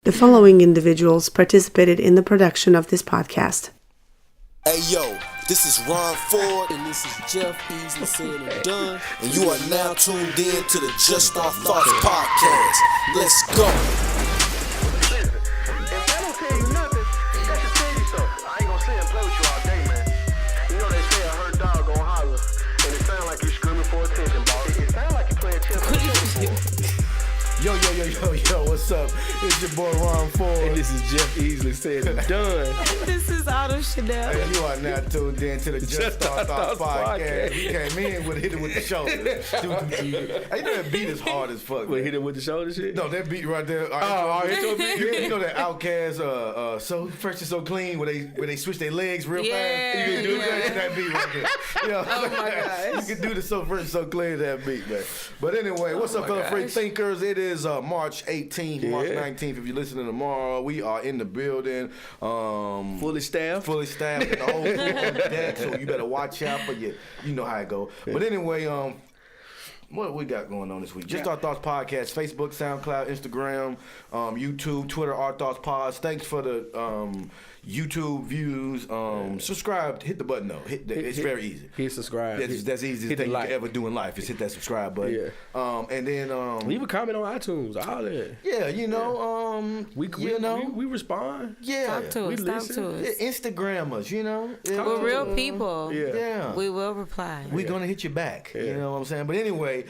The following individuals participated in the production of this podcast. Hey yo, this is Ron Ford and this is Jeff Easley said and done, and you are now tuned in to the Just Our Thoughts podcast. Let's go. Listen, if that don't tell you nothing, that should tell you something. I ain't gonna sit and play with you all day, man. You know they say a hurt dog gon' holler, and it sound like you screaming for attention, boss. It sound like you playing chess with your Yo, what's up? It's your boy Ron Ford. And this is Jeff Easley said and done. This is Auto Chanel. And you are now tuned in to the Just Our Thoughts podcast. We came in with hit it with the shoulder. Hey, you know that beat is hard as fuck. Wait, hit it with the shoulder shit? No, that beat right there. You know that Outkast, so fresh and so clean, where they switch their legs real fast. You can do that beat right there. You know, Oh my gosh. You can do the so fresh and so clean that beat, man. But anyway, what's up, fellow free thinkers? It is March 18th, March 19th. If you're listening tomorrow, we are in the building. Fully staffed, and the whole crew on deck. So you better watch out for you know how it go. But anyway, what we got going on this week? Just Our Thoughts podcast, Facebook, SoundCloud, Instagram, YouTube, Twitter, Our Thoughts Pods. Thanks for the YouTube views. Subscribe, hit the button though. It's very easy. Hit subscribe. That's the easiest thing you can ever do in life is hit that subscribe button. Yeah. And then leave a comment on iTunes. All that. Yeah, you know, we respond. Yeah. Talk to us. Talk to us. Yeah, Instagram us, you know. We're real people. Yeah. We will reply. We're gonna hit you back. You know what I'm saying? But anyway,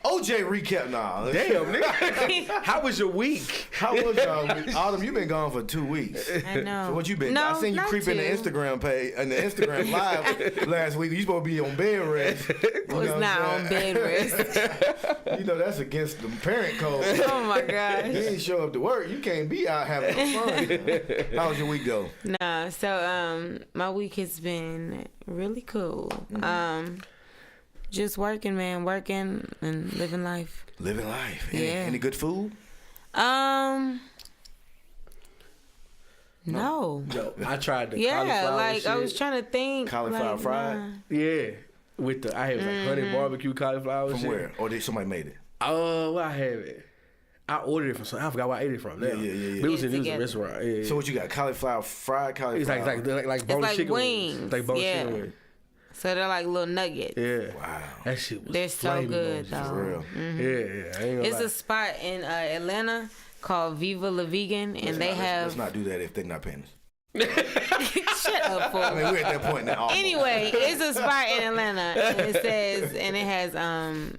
OJ recap now. Damn, nigga. How was your week? How was y'all week? Autumn, you been gone for 2 weeks. I know. So what you been? No, I seen you not creeping the two. Instagram page and the Instagram live last week. You supposed to be on bed rest. You Was know not what I'm on saying? bed rest. You know that's against the parent code. Oh my gosh. You ain't show up to work. You can't be out having fun. How was your week though? Nah, so my week has been really cool. Just working, man, working and living life. Living life. Yeah. Any good food? No. Yo, I tried the Yeah, cauliflower like shit. I was trying to think. Cauliflower like, fried? nah. Yeah, with the I had like honey barbecue cauliflower From shit. where? Or did somebody made it? Where I have it. I ordered it from some. I forgot where I ate it from. Now. Yeah. But it was in a Together. restaurant. Yeah. So what you got? Cauliflower fried cauliflower? It's like boneless like chicken wings. wings. Like boneless Yeah. chicken wings. So they're like little nuggets. Yeah. Wow. That shit was They're so flaming good, on though. For real. Yeah. I ain't gonna It's lie. a spot in Atlanta called Viva La Vegan, and they have. Let's not do that if they're not paying us. Shut up, fool. I mean, we're at that point now. Anyway, it's a spot in Atlanta, and it says, and it has,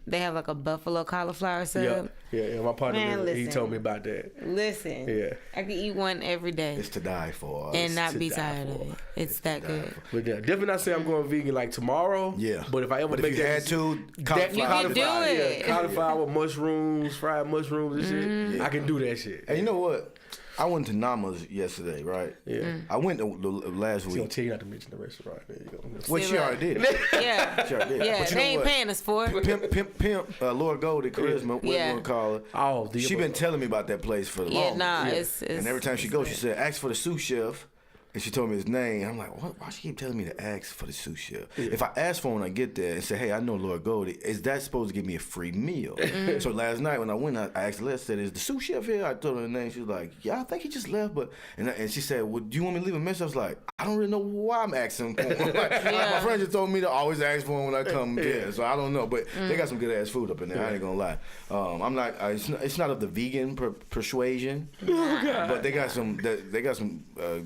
they have like a buffalo cauliflower sub. Yeah. My partner, Man, he listen. told me about that. Listen, Yeah. I could eat one every day It's to die for. and not to be die tired for. of it. It's that good. But yeah, definitely not say I'm going vegan like tomorrow. Yeah. But if I ever But make if you that had to, You cauliflower. can do it. Yeah, cauliflower, mushrooms, fried mushrooms and shit. I can do that shit. And you know what? I went to Nama's yesterday, right? Yeah. I went the last She's gonna week. tell you not to mention the restaurant. There you go. Well, See, she look. already did it. Yeah, She already did it. yeah. But you They know ain't what? paying us for it. Pimp, Lord Goldie, Charisma, whatever you Yeah. want to call her. Oh, She been telling me about that place for the Yeah, longest. nah, Yeah. it's And every time she goes, she said, ask for the sous chef. And she told me his name. I'm like, what? Why she keep telling me to ask for the sous chef? If I ask for him when I get there and say, hey, I know Lord Goldie, is that supposed to give me a free meal? So last night when I went, I asked Les, said, is the sous chef here? I told her the name. She was like, yeah, I think he just left. But and she said, well, do you want me to leave a message? I was like, I don't really know why I'm asking for him. My friend just told me to always ask for him when I come there. So I don't know. But they got some good ass food up in there. I ain't gonna lie. I'm not. It's not of the vegan persuasion. But they got some. They got some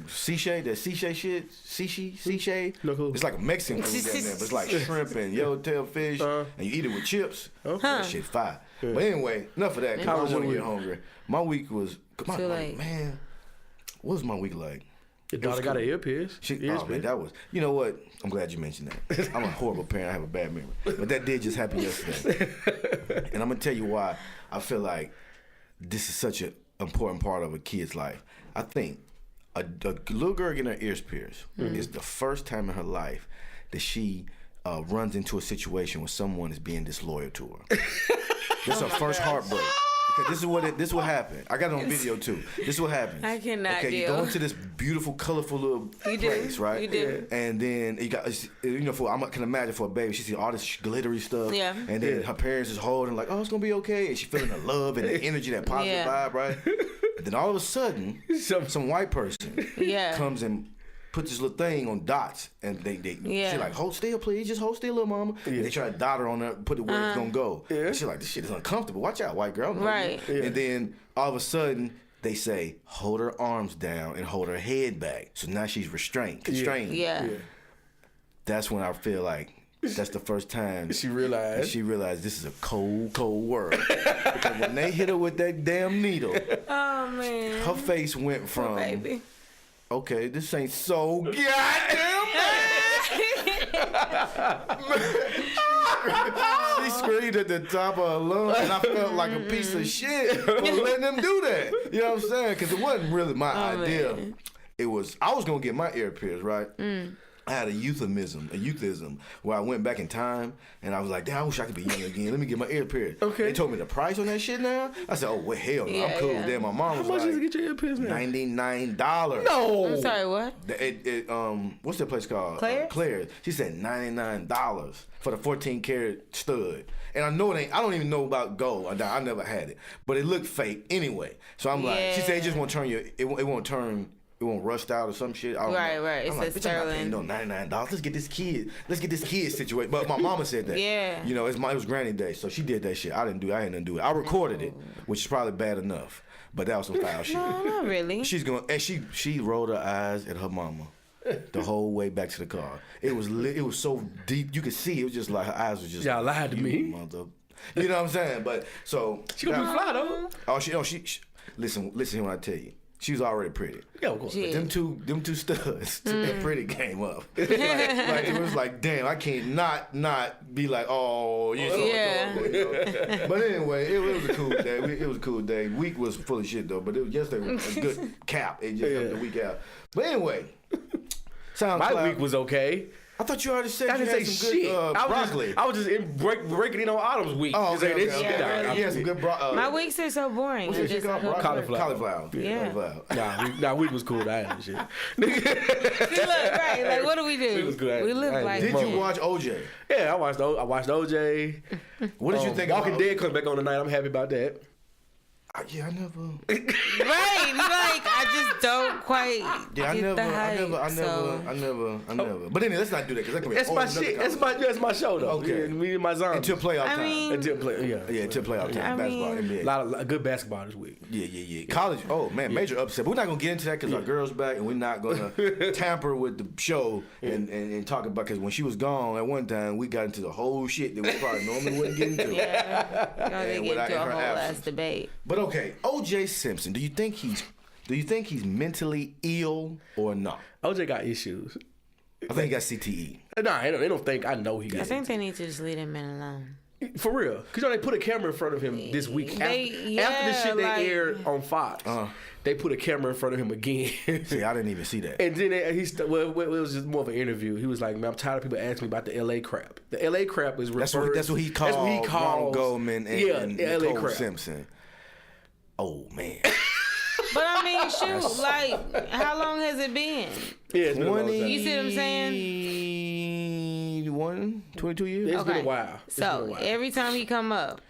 Sichet. That Sichet shit. Sichet. No clue. It's like a Mexican food down there, but it's like shrimp and yellowtail fish, and you eat it with chips. That shit fire. But anyway, enough of that. 'Cause I was don't want to your get hungry. My week was. Too late. Man, what was my week like? Your daughter got an earpiece. Oh man, that was. You know what? I'm glad you mentioned that. I'm a horrible parent. I have a bad memory, but that did just happen yesterday, and I'm gonna tell you why. I feel like this is such an important part of a kid's life. I think a little girl getting her ears pierced is the first time in her life that she runs into a situation where someone is being disloyal to her. This is her first heartbreak. Because this is what happened. I got it on video too. This is what happens. I cannot Okay, you deal. go into this beautiful, colorful little You do. place, right? You do. And then you got, you know, I can imagine for a baby, she see all this glittery stuff. Yeah. And then her parents is holding like, oh, it's gonna be okay, and she feeling the love and the energy, that positive Yeah. vibe, right? Then all of a sudden, some white person comes and put this little thing on dots, and she like, hold still, please, just hold still, little mama. And they try to dot her on there, put it where it's gonna go. And she's like, this shit is uncomfortable. Watch out, white girl. Right. And then all of a sudden they say, hold her arms down and hold her head back. So now she's constrained. Yeah. That's when I feel like that's the first time She realized this is a cold, cold world. Because when they hit her with that damn needle, Oh man. her face went from, Baby. okay, this ain't so goddamn She screamed at the top of her lungs, and I felt like a piece of shit for letting them do that. You know what I'm saying? Because it wasn't really my idea. Man. It was, I was going to get my ear pierced, right? I had a youthism, where I went back in time, and I was like, damn, I wish I could be young again. Let me get my ear pierced. Okay. They told me the price on that shit now. I said, oh, well, hell no, I'm cool. Then my mom was how much like, is to get your ear pierced now? $99. No. I'm sorry, what? What's that place called? Claire's? Claire's. She said $99 for the 14 karat stud. And I know it ain't, I don't even know about gold. I never had it. But it looked fake anyway. So I'm like, she said it just won't turn it won't rust out or some shit. I don't know. Right. I'm like, bitch, I'm not paying no $99. Let's get this kid situated. But my mama said that. Yeah. You know, it was Granny Day, so she did that shit. I had nothing to do it. I recorded it, which is probably bad enough. But that was some foul shit. No, not really. She's going, and she rolled her eyes at her mama the whole way back to the car. It was so deep, you could see. It was just like her eyes were just. Y'all lied to me. Mother. You know what I'm saying? But so She gonna be fly though. Oh, she listen when I tell you. She was already pretty. Yeah, of course. Yeah. Them two studs, that pretty came up. like it was like, damn, I can't not be like, oh, you so you know? But anyway, it was a cool day. It was a cool day. Week was full of shit though, but yesterday was a good cap. It just helped the week out. But anyway, My week was okay. I thought you already said I you didn't had say some shit. good broccoli. I was just breaking in on Autumn's week. Oh, Just say okay, this okay, shit okay. out. You had some good My weeks are so boring. What's I that shit just called? Cauliflower. Yeah. Cauliflower. Week was cool. I had shit. See, look, right? Like, what do we do? It was good. We live like. Did you watch OJ? Yeah, I watched OJ. What did you think Walking about Dead comes back on tonight. I'm happy about that. Yeah, I never. Right? Like, I just don't quite. Yeah, I get the never. hype, But anyway, let's not do that because that can be. That's my shit. That's my show though. Okay. Yeah, me and my zombies. Until playoff time. I mean, Until play. Yeah. Until playoff time. Basketball, NBA. A lot of good basketball this week. Yeah. College. Oh man, major upset. But we're not gonna get into that because our girl's back, and we're not gonna tamper with the show and talk about. Because when she was gone at one time, we got into the whole shit that we probably normally wouldn't get into. Yeah. Y'all And didn't get without into a her whole ass absence. debate. But okay, OJ Simpson. Do you think he's mentally ill or not? OJ got issues. I think he got CTE. Nah, they don't think I know he got I think they need to just leave that man alone. For real. Because they put a camera in front of him this week. After the shit they aired on Fox, they put a camera in front of him again. See, I didn't even see that. And then it was just more of an interview. He was like, man, I'm tired of people asking me about the LA crap. The LA crap is That's what he called Ron Goldman and LA Nicole crap. Simpson. Oh man. But I mean, shoot, like, how long has it been? Yeah, it's been a long time. You see what I'm saying? 22 years? It's been a while. So every time he come up,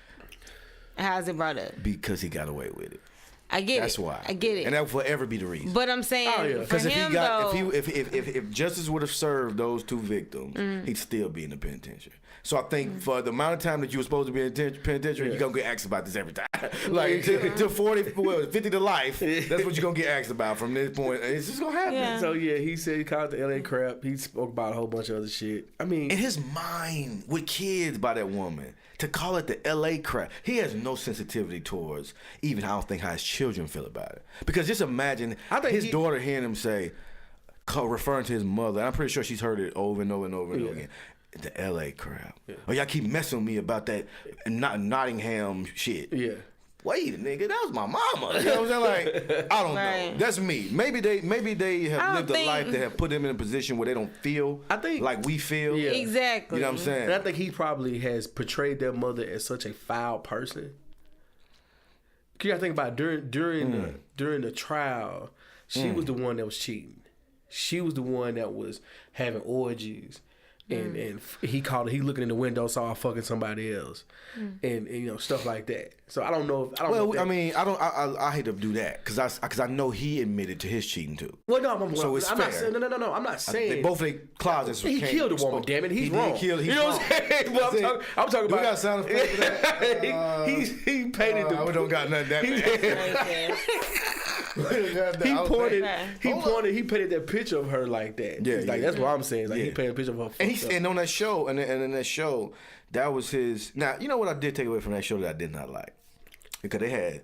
how's it brought up? Because he got away with it. I get That's it. why. I get it. And that will forever be the reason. But I'm saying, for Because him though, if justice would have served those two victims, he'd still be in the penitentiary. So I think for the amount of time that you were supposed to be in the penitentiary, you're gonna get asked about this every time. Like to 50 to life, that's what you're gonna get asked about from this point. It's just gonna happen. Yeah. So yeah, he said he called it the LA crap. He spoke about a whole bunch of other shit. I mean, In his mind, with kids by that woman, to call it the LA crap, he has no sensitivity towards even I don't think how his children feel about it. Because just imagine his daughter hearing him say, referring to his mother, and I'm pretty sure she's heard it over and over and over and over again. The LA crap. Yeah. Oh, y'all keep messing with me about that Nottingham shit. yeah. Wait, nigga, that was my mama. You know what I'm saying? Like, I don't know. That's me. Maybe they have lived a life that have put them in a position where they don't feel like we feel. Yeah. exactly. You know what I'm saying? And I think he probably has portrayed their mother as such a foul person. You gotta think about it, during the trial, she was the one that was cheating. She was the one that was having orgies. and he called. He looking in the window, saw her fucking somebody else, and stuff like that. So I don't know. I hate to do that because I know he admitted to his cheating too. Well, no, so it's I'm fair. not saying, no. I'm not saying both of their closets. he killed a woman. Damn it, he's wrong. Did kill. He's you know what I'm saying? Well, I'm talking about. We got sound effects for that. he painted the. We don't got nothing that bad. He painted that picture of her like that. Yeah, like that's what I'm saying. Like he painted a picture of her. And on that show, and in that show, that was his. Now you know what I did take away from that show that I did not like, because they had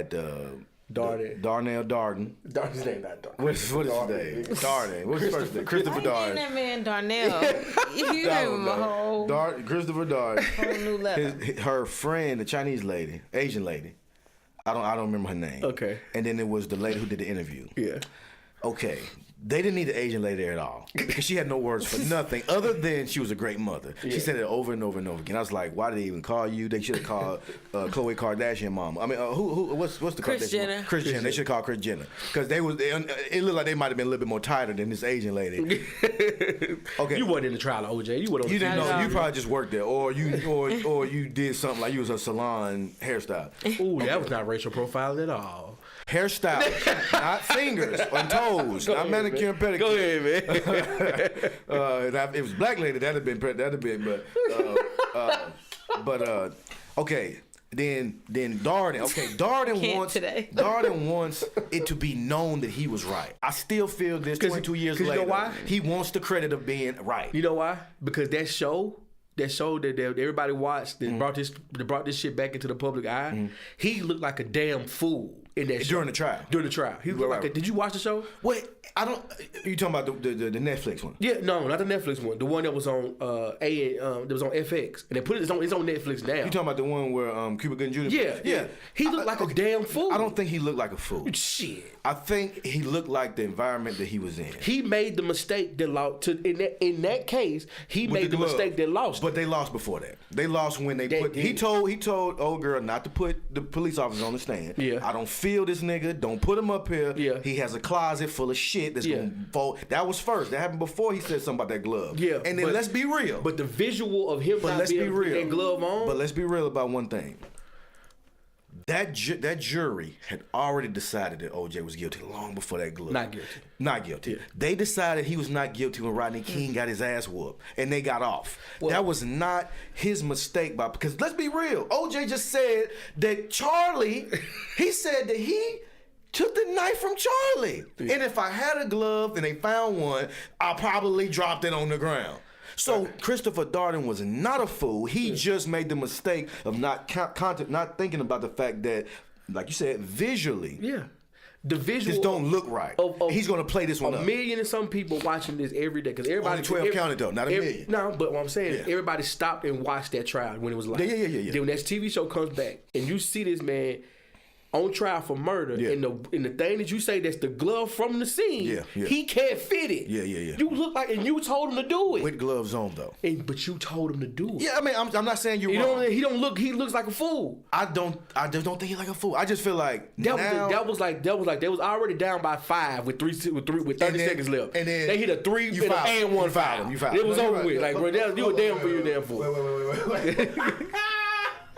Darnell Darden. Darden's name not Darden. What is his name? Darden. What's his first name? Christopher Darden. That man Darnell. You gave him a whole Christopher Darden. whole new level. Her friend, the Chinese lady, Asian lady. I don't remember her name. Okay. And then there was the lady who did the interview. Yeah. Okay. They didn't need the Asian lady there at all because she had no words for nothing other than she was a great mother. Yeah. She said it over and over and over again. I was like, why did they even call you? They should have called Khloe Kardashian mama. I mean, what's the Kris Kardashian Jenner. mama? Kris Jenner. They should call Kris Jenner because it looked like they might have been a little bit more tighter than this Asian lady. Okay, you wasn't in the trial of OJ. You didn't know. You probably just worked there, or you did something like you was a salon hairstyle. Ooh, that was not racial profiling at all. Hairstyle, not fingers and toes, not manicure and pedicure. Go ahead, man. If it was black lady, that'd have been, but okay. Then Darden. Okay, Darden wants it to be known that he was right. I still feel this 22 years later. You know why? He wants the credit of being right. You know why? Because that show that everybody watched that brought this shit back into the public eye, he looked like a damn fool in that show. During the trial. He looked like did you watch the show? Wait, I don't. You talking about the Netflix one? Yeah, no, not the Netflix one. The one that was on that was on FX, and they put it's on Netflix now. You talking about the one where Cuba Gooding Jr. Yeah. He looked like a damn fool. I don't think he looked like a fool. Shit. I think he looked like the environment that he was in. He made the mistake that lost. In that case, he made the mistake that lost. But they lost before that. They lost when he told old girl not to put the police officers on the stand. Yeah. I don't feel this nigga. Don't put him up here. Yeah. He has a closet full of shit that's gonna fall. That was first. That happened before he said something about that glove. Yeah. And then let's be real. But the visual of him not being able to put that glove on. But let's be real about one thing. That jury had already decided that OJ was guilty long before that glove. Not guilty. Yeah. They decided he was not guilty when Rodney King got his ass whooped, and they got off. Well, that was not his mistake, because let's be real. OJ just said that Charlie, he said that he took the knife from Charlie. Yeah. And if I had a glove and they found one, I probably dropped it on the ground. So Christopher Darden was not a fool. He just made the mistake of not thinking about the fact that, like you said, visually. Yeah. The visual this don't look right. He's going to play this one up. 1 million and some people watching this every day because everybody. Only 12 counted though, not a million. No, but what I'm saying is everybody stopped and watched that trial when it was live. Yeah. Then when that TV show comes back and you see this man on trial for murder, and the thing that you say that's the glove from the scene, he can't fit it. Yeah. You look like, and you told him to do it. With gloves on though. But you told him to do it. Yeah, I mean, I'm not saying you're wrong. He looks like a fool. I just don't think he's like a fool. I just feel like that was already down by 5 with 30 seconds left. And then they hit a 3 and 1 foul. It was over with. Like, bro, you a damn fool, you a damn fool. Wait.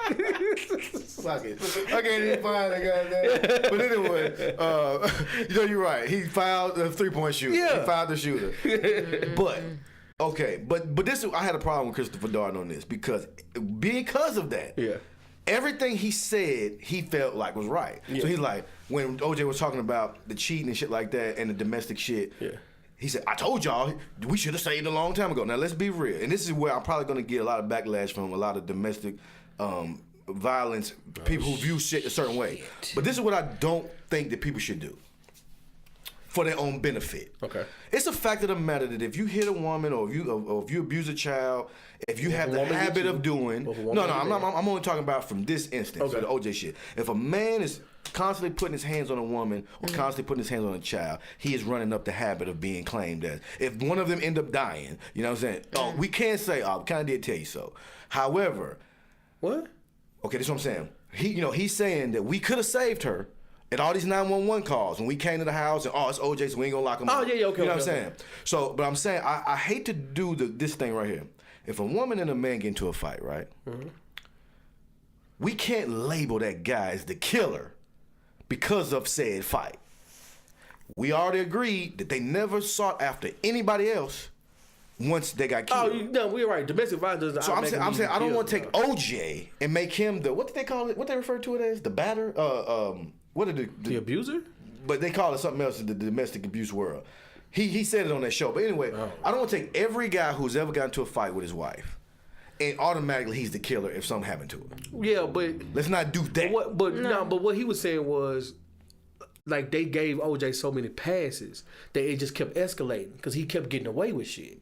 Fuck it. I can't even find that goddamn. But anyway, you're right. He fouled the 3-point shooter. Yeah. He fouled the shooter. But this I had a problem with Christopher Darden on this because of that. Yeah. Everything he said, he felt like was right. Yeah. So he's like, when OJ was talking about the cheating and shit like that and the domestic shit. Yeah. He said, I told y'all we should have saved a long time ago. Now let's be real. And this is where I'm probably gonna get a lot of backlash from a lot of domestic violence, people who view shit a certain way. But this is what I don't think that people should do for their own benefit. Okay. It's a fact of the matter that if you hit a woman or if you abuse a child, if you have the habit of doing I'm only talking about from this instance, so the OJ shit. If a man is constantly putting his hands on a woman or constantly putting his hands on a child, he is running up the habit of being claimed as. If one of them end up dying, you know what I'm saying? We can't say, we kind of did tell you so. However, what? Okay, that's what I'm saying. He's saying that we could have saved her And all these 911 calls when we came to the house and it's OJ, so we ain't gonna lock him up. Yeah, okay. You know what I'm saying? So, but I'm saying I hate to do this thing right here. If a woman and a man get into a fight, right? Mm-hmm. We can't label that guy as the killer because of said fight. We already agreed that they never sought after anybody else once they got killed. Oh, no, we're right. Domestic violence doesn't. So I'm saying I don't want to take OJ and make him the, what do they call it? What they refer to it as? The batter? What are the abuser? But they call it something else in the domestic abuse world. He said it on that show. But anyway, I don't want to take every guy who's ever gotten into a fight with his wife and automatically he's the killer if something happened to him. Yeah, but let's not do that. But what he was saying was, like, they gave OJ so many passes that it just kept escalating because he kept getting away with shit.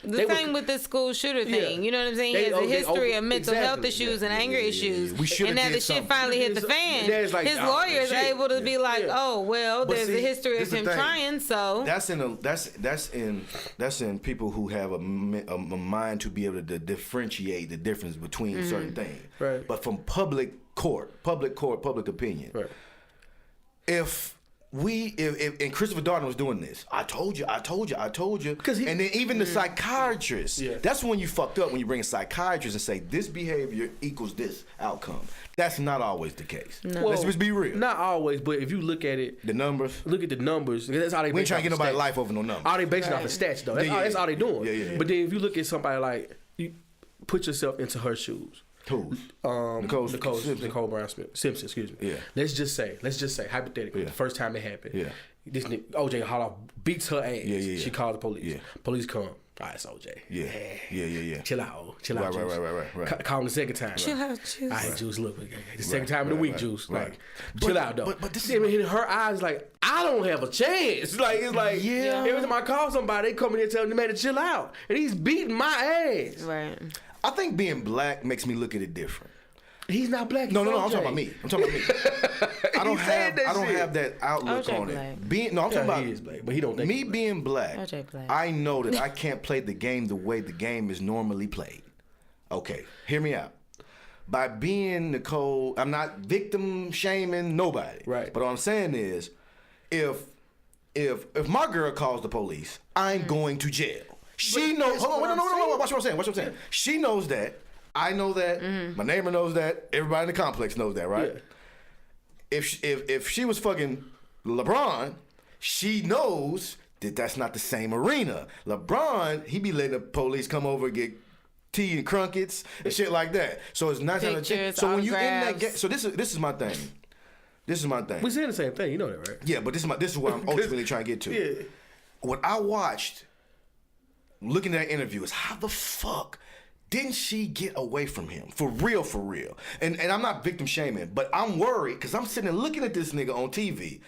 The thing with the school shooter thing, you know what I'm saying? He has a history of mental health issues and anger issues. And now the shit finally hit the fan. His lawyers are able to be like, oh, well, there's a history of him trying, so. That's in people who have a mind to be able to differentiate the difference between certain things. Right. But from public opinion. Right. If Christopher Darden was doing this, I told you. And then even the psychiatrist, that's when you fucked up, when you bring a psychiatrist and say this behavior equals this outcome. That's not always the case. No. Let's just be real. Not always, but if you look at it, the numbers. Look at the numbers. That's how they. We ain't trying to get nobody's life over no numbers. All they basing off the stats though. That's all they doing. Yeah. But then if you look at somebody like, you put yourself into her shoes. Who's? Nicole Brown Simpson, excuse me. Yeah. Let's just say, hypothetically, the first time it happened, this nigga, OJ Holla beats her ass. Yeah. She calls the police. Yeah. Police come. All right, it's OJ. Yeah. Chill out, Right. Call him the second time. Chill out, Juice. All right, Juice, look, the second time in the week, Juice. Right. Like, chill out, though. But this in her eyes, like, I don't have a chance. It's like every time I call somebody, they come in here telling the man to chill out. And he's beating my ass. Right. I think being black makes me look at it different. He's not black. No, I'm talking about me. I don't have that outlook OJ on black. it. I'm talking about he is black, but he don't think me being black. OJ black. I know that I can't play the game the way the game is normally played. Okay, hear me out. By being Nicole, I'm not victim shaming nobody. Right. But what I'm saying is, if my girl calls the police, I'm going to jail. She knows. Hold on, no. Watch what I'm saying. She knows that. I know that. My neighbor knows that. Everybody in the complex knows that, right? Yeah. If she was fucking LeBron, she knows that that's not the same arena. LeBron, he be letting the police come over and get tea and crunkets and shit like that. So it's not pictures, so when you in that autographs. game, so this is my thing. We saying the same thing, you know that, right? Yeah, but this is what I'm ultimately trying to get to. Yeah. What I watched, looking at that interview, is how the fuck didn't she get away from him? For real. And I'm not victim shaming, but I'm worried because I'm sitting there looking at this nigga on TV.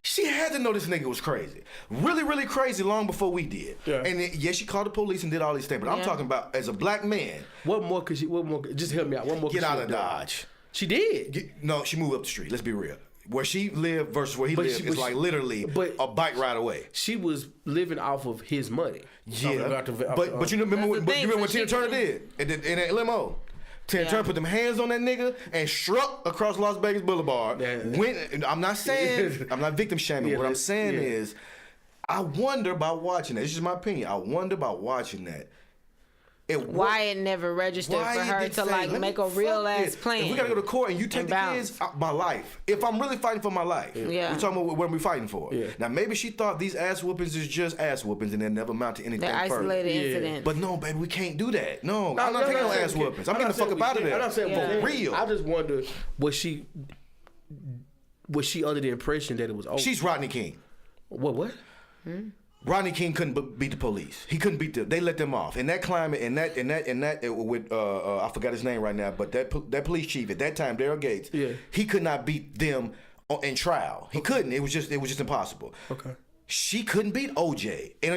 She had to know this nigga was crazy. Really, really crazy long before we did. Yeah. And then, she called the police and did all these things. But I'm talking about as a black man. What more? Just help me out. What more? Get out of Dodge. She did. No, she moved up the street. Let's be real. Where she lived versus where he lived is like literally a bike ride away. She was living off of his money. Yeah, but you remember what Tina Turner did in that limo? Tina Turner put them hands on that nigga and struck across Las Vegas Boulevard. I'm not saying I'm not victim shaming. What I'm saying is, I wonder about watching that. This is my opinion. I wonder about watching that. Why it never registered for her to make a real ass plan. If we gotta go to court and you take the kids, my life. If I'm really fighting for my life, we're talking about what we're fighting for. Yeah. Now maybe she thought these ass whoopings is just ass whoopings and they never amount to anything. They're isolated incidents. But no, baby, we can't do that. No, I'm not taking no ass whoopings. I'm getting the fuck up out of there. I'm not saying for real. I just wonder, was she under the impression that it was over? She's Rodney King. What? Rodney King couldn't beat the police. He couldn't beat them. They let them off. In that climate, with I forgot his name right now, but that police chief at that time, Daryl Gates, he could not beat them in trial. He couldn't. It was just impossible. Okay. She couldn't beat OJ in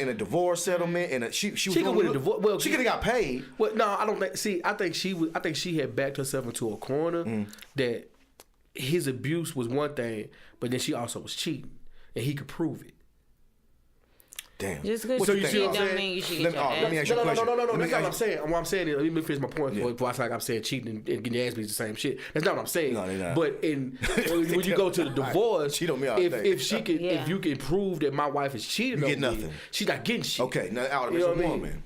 a divorce settlement. She could win a divorce. Well, she could have got paid. Well, no, I don't think. See, I think she had backed herself into a corner that his abuse was one thing, but then she also was cheating, and he could prove it. Damn. Just because you cheat don't mean you should get your ass. Let me ask you a question. No. That's not what I'm saying. What I'm saying is, let me finish my point before I feel like I'm saying cheating and getting your ass beat is the same shit. That's not what I'm saying. No, they're not. But when you go to the divorce, cheat on me all day. If you can prove that my wife is cheating on me, nothing. She's not getting shit. Okay, now out of this woman.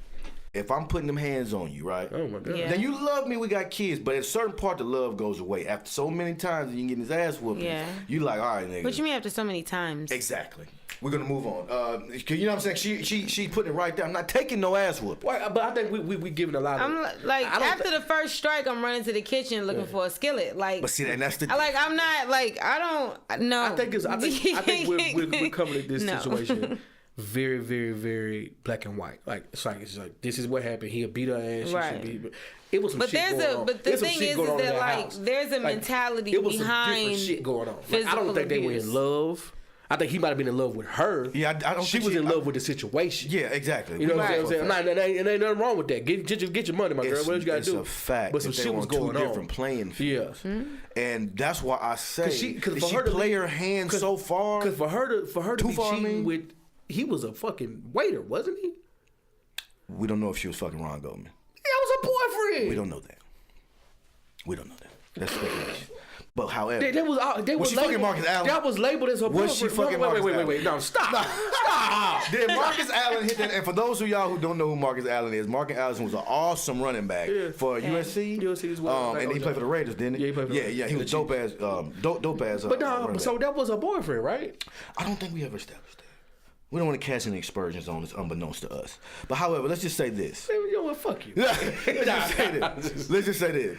If I'm putting them hands on you, right? Oh my God. Then you love me, we got kids, but at a certain part the love goes away. After so many times and you get his ass whooping, you like, all right, nigga. What you mean after so many times? Exactly. We're gonna move on. You know what I'm saying? She putting it right there. I'm not taking no ass whooping. Well, but I think we giving a lot of. I'm like after the first strike, I'm running to the kitchen looking for a skillet. Like, but see, that's the. I'm not like I don't know. I think we're covering this situation. Very, very, very black and white. Like it's like this is what happened. He'll beat her ass. Right. It was some shit going on. But the thing is that like there's a mentality behind. It was some different shit going on. Like, I don't think they were in love. I think he might have been in love with her. Yeah, I don't. She was in love with the situation. Yeah, exactly. You know what I'm saying? It ain't nothing wrong with that. Get your money, my girl. What else you gotta do? It's a fact. But some shit was going on. Two different playing fields. Yeah. And that's why I say she play her hand so far. Because for her to be cheating with. He was a fucking waiter, wasn't he? We don't know if she was fucking Ron Goldman. That was her boyfriend. We don't know that. That's speculation. But however, was she fucking Marcus Allen? That was labeled as her boyfriend. Was she fucking Marcus Allen? Wait. No, stop. Did Marcus Allen hit that? And for those of y'all who don't know who Marcus Allen is, Marcus Allen was an awesome running back for USC. USC as well. And he played for the Raiders, didn't he? Yeah, he played for the Raiders. Yeah, he was dope ass. But no, so that was her boyfriend, right? I don't think we ever established that. We don't want to cast any aspersions on this unbeknownst to us. But however, let's just say this. You know what? Fuck you. Let's just say this.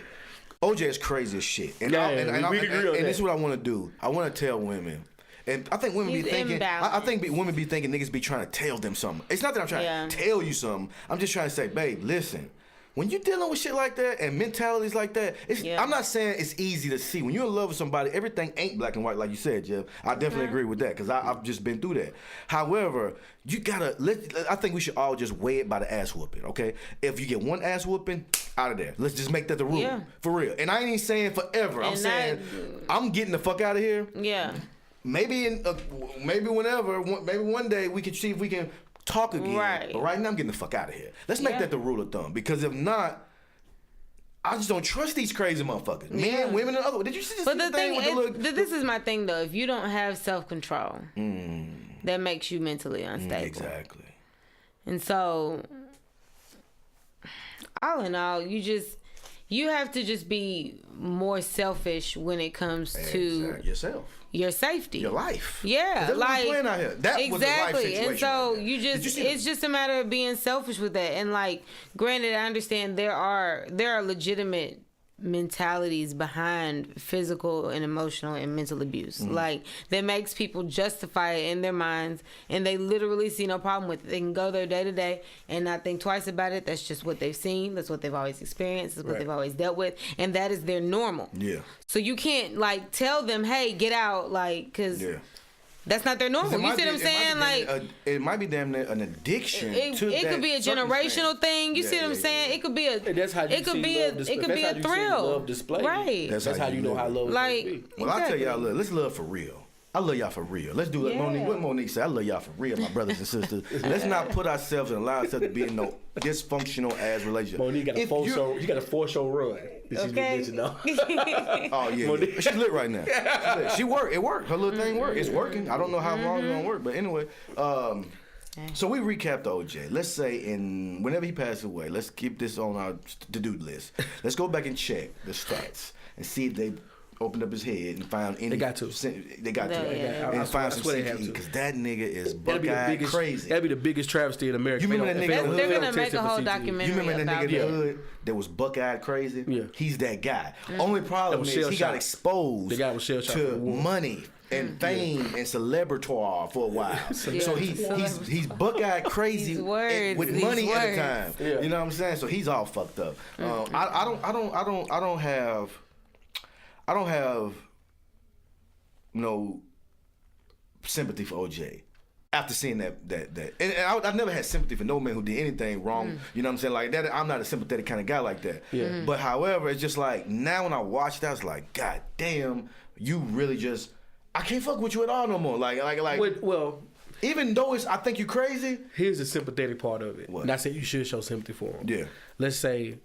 OJ is crazy as shit. And this is what I want to do. I want to tell women. And I think women be thinking. I think women be thinking niggas be trying to tell them something. It's not that I'm trying to tell you something. I'm just trying to say, babe, listen. When you're dealing with shit like that and mentalities like that, I'm not saying it's easy to see. When you're in love with somebody, everything ain't black and white like you said, Jeff. I definitely agree with that because I've just been through that. However, you gotta I think we should all just weigh it by the ass whooping, okay? If you get one ass whooping, out of there. Let's just make that the rule, for real. And I ain't even saying forever. I'm saying I'm getting the fuck out of here. Yeah. Maybe maybe whenever, maybe one day we can see if we can talk again. Right. But right now I'm getting the fuck out of here. Let's make that the rule of thumb. Because if not, I just don't trust these crazy motherfuckers. Men, women, and other. Did you see this? But the thing is, this is my thing though. If you don't have self-control, that makes you mentally unstable. Exactly. And so, all in all, you have to just be more selfish when it comes to yourself. Your safety, your life, like out here. That exactly. Was a life situation and so right it's just a matter of being selfish with that. And like, granted, I understand there are legitimate mentalities behind physical and emotional and mental abuse, like that makes people justify it in their minds, and they literally see no problem with it. They can go their day to day and not think twice about it. That's just what they've seen. That's what they've always experienced. That's what they've always dealt with, and that is their normal. Yeah. So you can't like tell them, "Hey, get out," like because. Yeah. That's not their normal. You see what I'm saying? It might be damn near an addiction to that. It could be a generational thing. You see what I'm saying? It could be a. That's how you it could be a thrill. Love display. Right. That's how you know how love is. Like, well, I tell y'all, let's love for real. I love y'all for real. Let's do it. Monique, what Monique said, I love y'all for real, my brothers and sisters. Let's not put ourselves and allow ourselves to be in no dysfunctional ass relationship. Monique got a 4-show run. Okay. Oh yeah, Monique. She's lit right now. She work. It worked. Her little thing worked. It's working. I don't know how long it's gonna work, but anyway. So we recapped OJ. Let's say whenever he passed away, let's keep this on our to-do list. Let's go back and check the stats and see if they opened up his head and found any. They got to. And find some CTE because that nigga is buck-eyed crazy. That'd be the biggest travesty in America. You remember that nigga in the hood? They're gonna make a whole documentary. You remember that nigga in the hood that was buck-eyed crazy? Yeah. He's that guy. Only problem is he got exposed to money and fame and celebratoire for a while. So he's buck-eyed crazy with money at the time. Yeah. You know what I'm saying? So he's all fucked up. I don't have no sympathy for OJ after seeing that. And I've never had sympathy for no man who did anything wrong. You know what I'm saying? Like that, I'm not a sympathetic kind of guy like that. Yeah. But however, it's just like now when I watch that, it's like, God damn, you really just I can't fuck with you at all no more. Like. Well, Even though I think you crazy. Here's the sympathetic part of it. What? Not saying you should show sympathy for him. Yeah. Let's say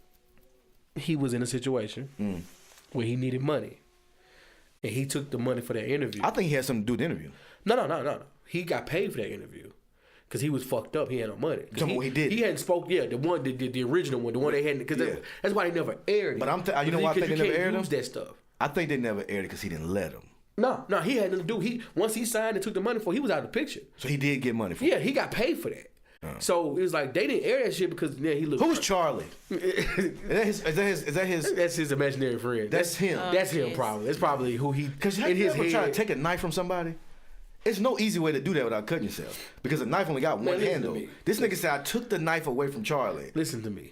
he was in a situation where he needed money, and he took the money for that interview. I think he had something to do with the interview. No. He got paid for that interview because he was fucked up. He had no money. He did. He hadn't spoke. Yeah, the original one, the one they hadn't. Because that's why they never aired it. But you know why I think they never aired him? That stuff. I think they never aired it because he didn't let him. No, he had nothing to do. Once he signed and took the money for, he was out of the picture. So he did get money for it. Yeah, he got paid for that. So it was like they didn't air that shit because he looked. Who's Charlie? Is that his? That's his imaginary friend. That's him. That's him. Probably. That's probably who he. Because have you ever tried to take a knife from somebody? It's no easy way to do that without cutting yourself. Because a knife only got one handle. This nigga said I took the knife away from Charlie. Listen to me.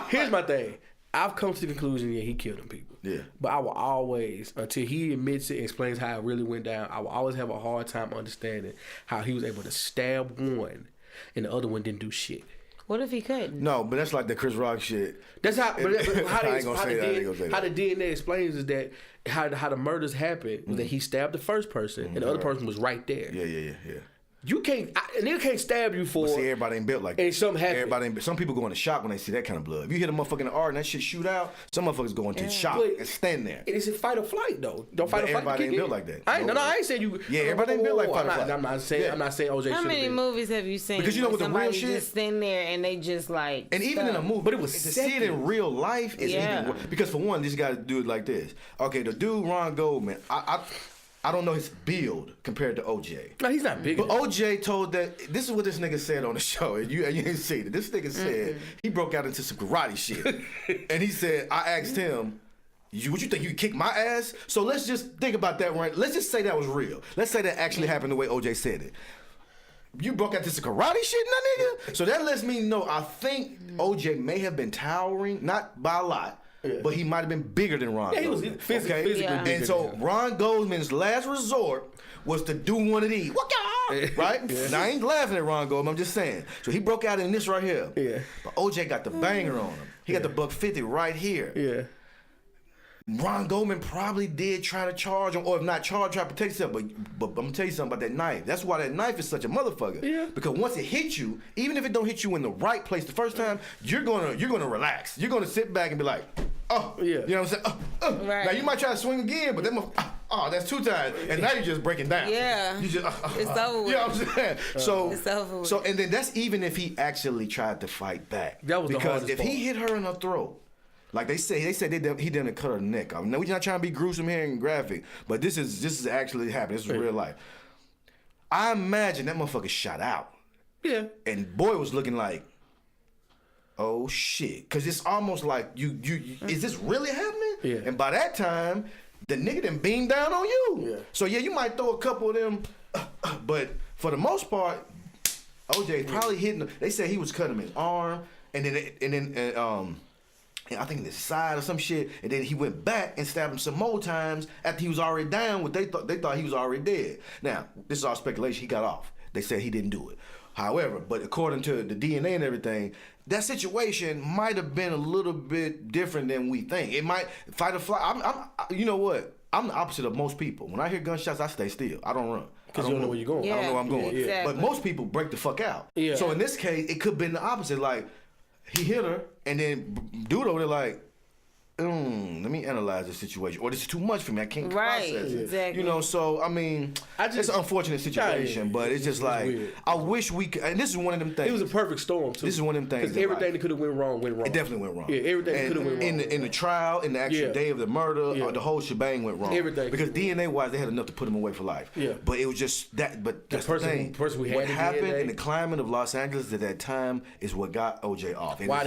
Here's my thing. I've come to the conclusion he killed them people. Yeah. But I will always, until he admits it and explains how it really went down, I will always have a hard time understanding how he was able to stab one and the other one didn't do shit. What if he couldn't? No, but that's like the Chris Rock shit. That's how. But how I ain't gonna say that. How the DNA explains is that how the murders happened was that he stabbed the first person and the other person was right there. Yeah. You can't, a nigga can't stab you for. But see, everybody ain't built like that. And something happened. Some people go into shock when they see that kind of blood. If you hit a motherfucker in the arm and that shit shoot out, some motherfuckers go into shock and stand there. It's a fight or flight though. Don't fight or flight. Everybody ain't built like that. I ain't saying you. Yeah, everybody ain't built like fight or flight. I'm not saying OJ. How many movies have you seen? Because you know what the real shit. Just stand there and they just like. And even in a movie, but it was to see it in real life is even worse. Because for one, this guy do it like this. Okay, the dude Ron Goldman, I don't know his build compared to OJ. No, he's not big. But OJ told that this is what this nigga said on the show, and you didn't see it. This nigga said he broke out into some karate shit, and he said I asked him, "Would you think you could kick my ass?" So let's just think about that. Right? Let's just say that was real. Let's say that actually happened the way OJ said it. You broke out into some karate shit, nah, nigga. So that lets me know I think OJ may have been towering, not by a lot. Yeah. But he might have been bigger than Ron Goldman. He was physically bigger. And so Ron Goldman's last resort was to do one of these. Right? Yeah. Now, I ain't laughing at Ron Goldman. I'm just saying. So he broke out in this right here. Yeah. But OJ got the banger on him. He got the $150 right here. Yeah. Ron Goldman probably did try to charge him, or if not charge, try to protect himself. But I'm gonna tell you something about that knife. That's why that knife is such a motherfucker. Yeah. Because once it hits you, even if it don't hit you in the right place the first time, you're gonna relax. You're gonna sit back and be like, oh, yeah. You know what I'm saying? Right. Now you might try to swing again, but then that's 2 times, and now you're just breaking down. Yeah. You just it's over. You know what I'm saying? So it's over. So and then that's even if he actually tried to fight back. That was the hardest because if he hit her in her throat. Like he didn't cut her neck off. Now we're not trying to be gruesome here and graphic, but this is actually happening. This is real life. I imagine that motherfucker shot out. Yeah. And boy was looking like, oh shit, because it's almost like you is this really happening? Yeah. And by that time, the nigga done beamed down on you. Yeah. So yeah, you might throw a couple of them, but for the most part, OJ probably hitting him. They said he was cutting him his arm, and then I think in his side or some shit, and then he went back and stabbed him some more times after he was already down. They thought he was already dead. Now, this is all speculation. He got off. They said he didn't do it. However, but according to the DNA and everything, that situation might have been a little bit different than we think. It might fight or flight. You know what? I'm the opposite of most people. When I hear gunshots, I stay still. I don't run. Because you don't know where you're going. Yeah. I don't know where I'm going. Yeah, exactly. But most people break the fuck out. Yeah. So in this case, it could have been the opposite. Like, he hit her, and then dude over there like, let me analyze the situation. Or this is too much for me. I can't process it. Exactly. You know, so, I mean, it's an unfortunate situation, but it's just like, weird. I wish we could, and this is one of them things. It was a perfect storm, too. This is one of them things. Because everything that could have went wrong. It definitely went wrong. Yeah, everything could have went wrong. In the trial, in the actual day of the murder, the whole shebang went wrong. Everything. Because DNA-wise, they had enough to put him away for life. Yeah. But it was just that, but that's the thing. What happened in the climate of Los Angeles at that time is what got OJ off. And why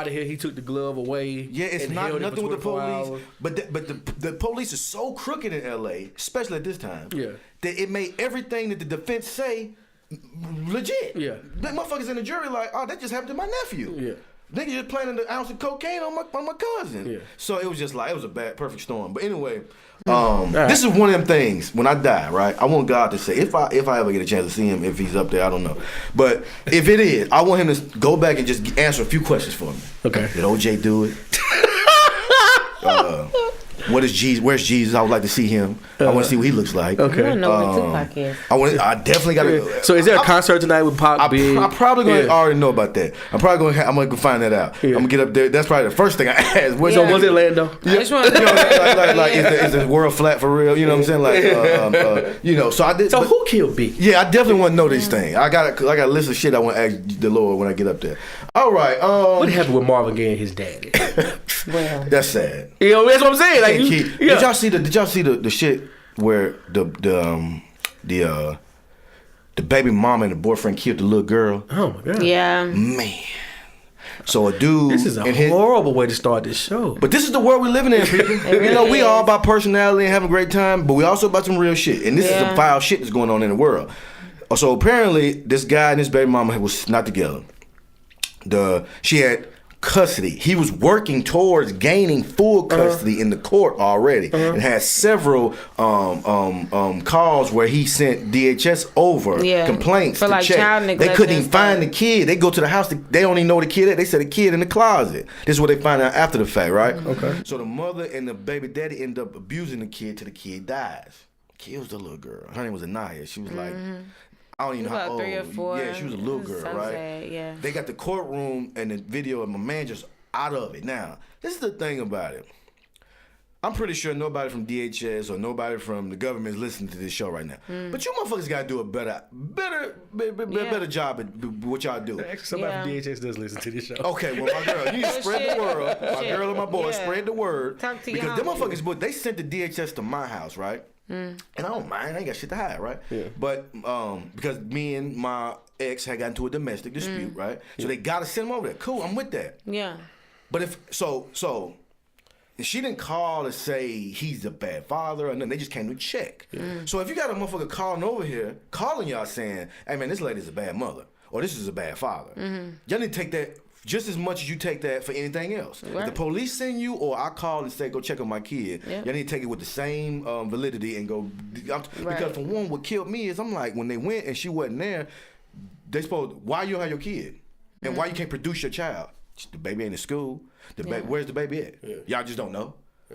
the hell he took the glove away? Yeah, it's not nothing with the police. But the police is so crooked in LA, especially at this time, that it made everything that the defense say legit. Yeah. The motherfuckers in the jury like, oh, that just happened to my nephew. Yeah. Niggas just planting an ounce of cocaine on my cousin. Yeah. So it was just like, it was a perfect storm. But anyway, this is one of them things. When I die, right, I want God to say, if I ever get a chance to see him, if he's up there, I don't know. But if it is, I want him to go back and just answer a few questions for me. Okay. Did OJ do it? what is Jesus? Where's Jesus? I would like to see him. I want to see what he looks like. Okay. I want to know what Tupac is. I definitely got to. So is there a concert tonight with Pop? I'm probably going to already know about that. I'm going to find that out. I'm going to get up there. That's probably the first thing I ask. So was it Lando? Yeah. Is the world flat for real? You know what I'm saying? So I did. So who killed B? Yeah, I definitely want to know these things. I got a list of shit I want to ask the Lord when I get up there. All right. What happened with Marvin Gaye and his daddy? Well, that's sad. That's what I'm saying. Like, did y'all see the shit where the baby mama and the boyfriend killed the little girl? Oh my god. Yeah. Man. So a dude. This is a horrible way to start this show. But this is the world we're living in, people. Really we all about personality and having a great time, but we also about some real shit. And this is some foul shit that's going on in the world. So apparently, this guy and his baby mama was not together. She had custody. He was working towards gaining full custody in the court already, and had several calls where he sent DHS over complaints for to like check. Child neglect. They couldn't even find the kid. They go to the house. They don't even know the kid at. They said the kid in the closet. This is what they find out after the fact, right? Okay. So the mother and the baby daddy end up abusing the kid till the kid dies. Kills the little girl. Her name was Anaya. She was like, I don't even know how old. 3 or 4. Yeah, she was a little girl, so right? Sad, yeah. They got the courtroom and the video of my man just out of it. Now, this is the thing about it. I'm pretty sure nobody from DHS or nobody from the government is listening to this show right now. But you motherfuckers got to do a better job at what y'all do. Actually, somebody from DHS does listen to this show. Okay, well, my girl, you need to spread the word. My girl and my boy, spread the word. Talk to because them motherfuckers, they sent the DHS to my house, right? And I don't mind. I ain't got shit to hide, right? Yeah. But because me and my ex had gotten into a domestic dispute, right? So they got to send him over there. Cool, I'm with that. Yeah. But if so she didn't call to say he's a bad father or nothing. They just came to check. So if you got a motherfucker calling over here, calling y'all saying, hey man, this lady's a bad mother or this is a bad father, y'all need to take that just as much as you take that for anything else. Right. If the police send you or I call and say, go check on my kid, y'all need to take it with the same validity and go. Because for one, what killed me is I'm like, when they went and she wasn't there, they supposed, why you don't have your kid? And why you can't produce your child? The baby ain't in school. Where's the baby at? Y'all just don't know.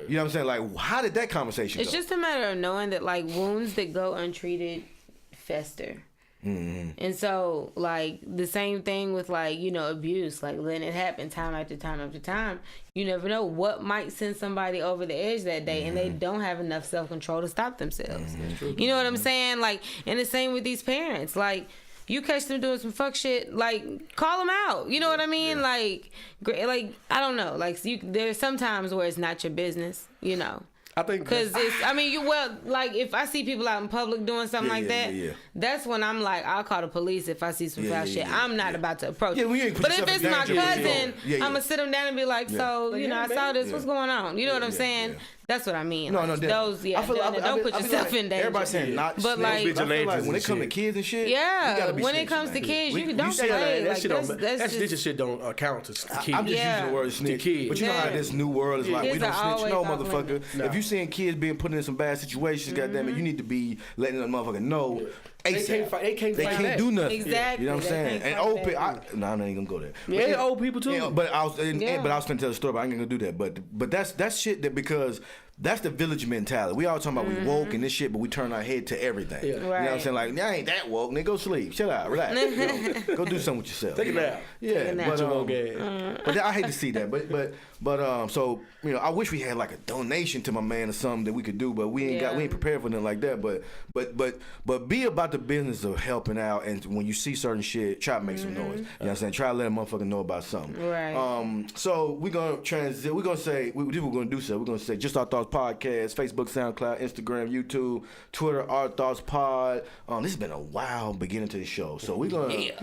You know what I'm saying? Like, how did that conversation go? It's just a matter of knowing that, like, wounds that go untreated fester. And so, like, the same thing with, like, you know, abuse, like, letting it happen time after time after time. You never know what might send somebody over the edge that day, and they don't have enough self-control to stop themselves. You know what I'm saying? Like, and the same with these parents. Like, you catch them doing some fuck shit, like, call them out. You know what I mean? Like, I don't know. Like, there's some times where it's not your business, you know. I think because like if I see people out in public doing something like that, that's when I'm like, I'll call the police if I see some foul shit. I'm not about to approach. But if it's my cousin, I'm gonna sit them down and be like, so you know, I saw this. What's going on? You know what I'm saying? That's what I mean. No, like, those, don't put yourself in danger. Everybody's saying not, but like, I feel like when it comes to kids and shit, when it comes to kids, you don't delay. That shit don't count to kids. I'm just using the word snitch. But you know how this new world is like, we don't snitch no motherfucker. If you seeing kids being put in some bad situations, goddamn it, you need to be letting the motherfucker know. They can't do nothing. Exactly. You know what I'm saying? And old people, I'm not even gonna go there. Yeah, old people too. Yeah, but I was gonna tell a story, but I ain't gonna do that. But that's shit that because that's the village mentality. We all talking about we woke and this shit, but we turn our head to everything. Yeah. Right. You know what I'm saying? Like, I ain't that woke. Nigga, go sleep. Chill out. Relax. Go do something with yourself. Take a nap. Yeah. But I hate to see that. But so you know, I wish we had like a donation to my man or something that we could do, but we ain't prepared for nothing like that. But be about the business of helping out, and when you see certain shit, try to make some noise. You know what I'm saying? Try to let a motherfucker know about something. Right. So we're gonna transit. We're gonna say we're gonna do so. We're gonna say Just Our Thoughts Podcast, Facebook, SoundCloud, Instagram, YouTube, Twitter, Our Thoughts Pod. This has been a wild beginning to the show. So we're gonna hit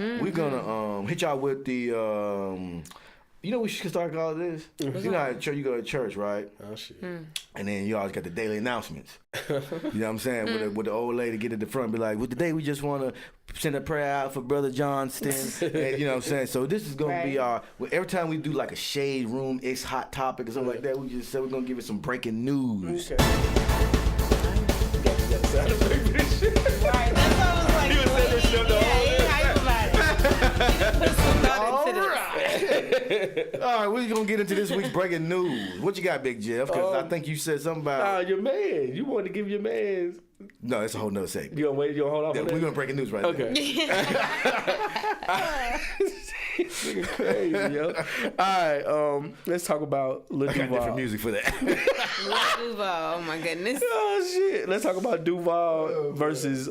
y'all with the you know we should start calling this? You know how you go to church, right? Oh shit. And then you always got the daily announcements. You know what I'm saying? With the old lady get at the front and be like, well, today we just want to send a prayer out for Brother Johnston. And, you know what I'm saying? So this is going to be our, every time we do like a shade room, it's hot topic or something like that, we just said we're going to give it some breaking news. Right, that's what I was like. You said this shit the whole hype about it. Put some thought into this. right, we're gonna get into this week's breaking news. What you got, Big Jeff? Because I think you said something about your man. You wanted to give your man. No, it's a whole nother segment. You gonna wait? You gonna hold off? We're gonna break the news right now. Okay. Nigga crazy, yo. All right, let's talk about Lil Duval. I got different music for that. Lil Duval, oh my goodness. Oh shit. Let's talk about Duval versus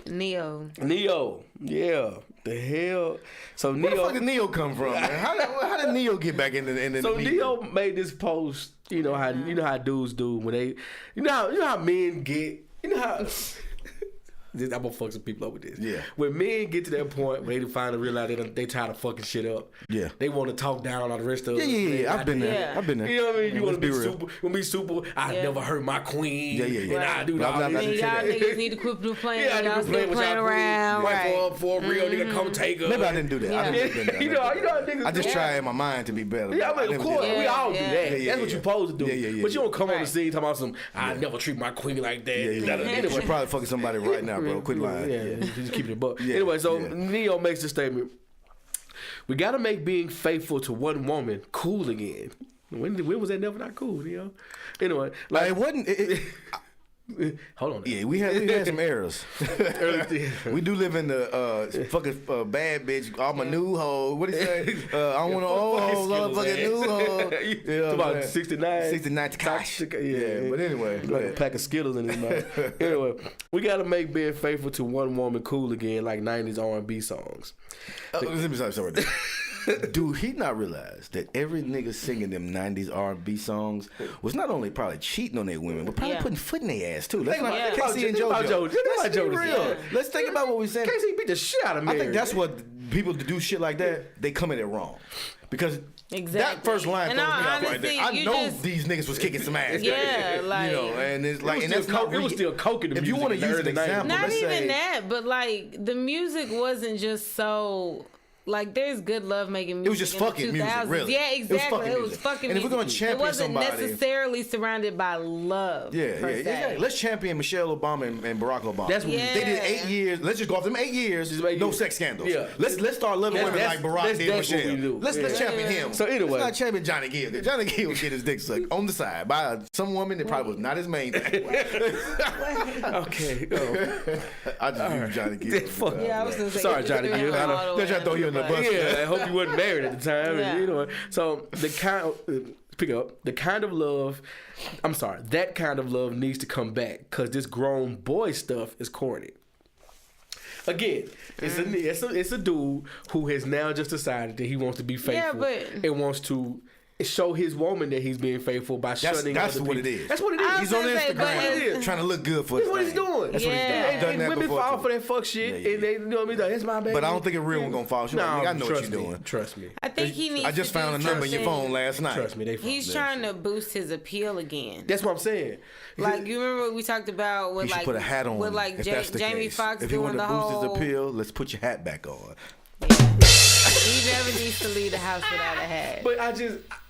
Neo. Yeah. The hell. So Where Neo. the fuck did Neo come from, man? How did Neo get back in the So media? Neo made this post. You know how dudes do when they. You know how men get. You know how. I'm gonna fuck some people up with this. Yeah. When men get to that point where they finally realize they tired of fucking shit up. Yeah. They want to talk down on the rest of us. Yeah. I've been there. Yeah. I've been there. You know what I mean? You want to be real. super. I never hurt my queen. Yeah. And I do all And this. y'all niggas need to quit playing. Yeah, I y'all need to play still with playing y'all around. Wait for a real nigga come take her. Maybe I didn't do that. I didn't do that. You know niggas. I just try in my mind to be better. Yeah, I mean, of course, we all do that. Yeah, That's what you're supposed to do. Yeah. But you don't come on the scene talking about some, I never treat my queen like that. Yeah. You're probably fucking somebody right now, bro. Quit lying. Yeah, just keep it a buck. Yeah, Anyway, so yeah. Neo makes a statement. We gotta make being faithful to one woman cool again. When was that never not cool, Neo? Anyway, like it wasn't. hold on. Yeah, we had some errors. We do live in the fucking bad bitch. I'm a new hoe. What do you say? I want an old hoe, motherfucking new hoe. It's about 69. 69 Takashi. Yeah, but anyway. Like a pack of Skittles in his mouth. Anyway, we gotta make being faithful to one woman cool again, like 90s R&B songs. Let me stop right there. Do he not realize that every nigga singing them 90s R&B songs was not only probably cheating on their women, but probably putting foot in their ass too? Let's not Casey and JoJo. Let's be real. Let's think about what we said. Casey beat the shit out of me. I think that's what people that do shit like that, they come at it wrong. Because that first line throws me off right there. I know these niggas was kicking some ass. Yeah, like, you know, and it's like, it was still coke in the music. If you want to use an example, not let's even say, that, but like the music wasn't just so. Like, there's good love making music. It was just fucking music, really. Yeah, exactly. It was fucking music. And if we're gonna champion somebody, it wasn't necessarily surrounded by love. Yeah. Let's champion Michelle Obama and Barack Obama. That's what they did 8 years. Let's just go off them 8 years. No sex scandals. Yeah. Let's start loving women like Barack did Michelle. Let's champion him. So anyway, let's not champion Johnny Gill. Johnny Gill would get his dick sucked on the side by some woman that probably was not his main thing. Okay. I just use Johnny Gill. Yeah, I was gonna say. Sorry, Johnny Gill. They're trying to throw you in the bus. Yeah, I hope you wasn't married at the time. Yeah. You know, so that kind of love needs to come back because this grown boy stuff is corny. Again, it's a dude who has now just decided that he wants to be faithful and wants to show his woman that he's being faithful by shutting That's other what people. it is. That's what it is. He's on Instagram trying to look good for his That's what he's doing. That's what he's doing. I've done that women before fall too. for that fuck shit, and they, you know what I mean? That's my baby. But I don't think a real one gonna fall. She's like, nigga, I know what you're doing. Trust me. I think he needs. I just found a number in your phone last night. Trust me, He's trying to boost his appeal again. That's what I'm saying. Like, you remember what we taled about with he should put a hat on with like Jamie Foxx if he doing want the to boost whole. his appeal, let's put your hat back on. He never needs to leave the house without a hat. But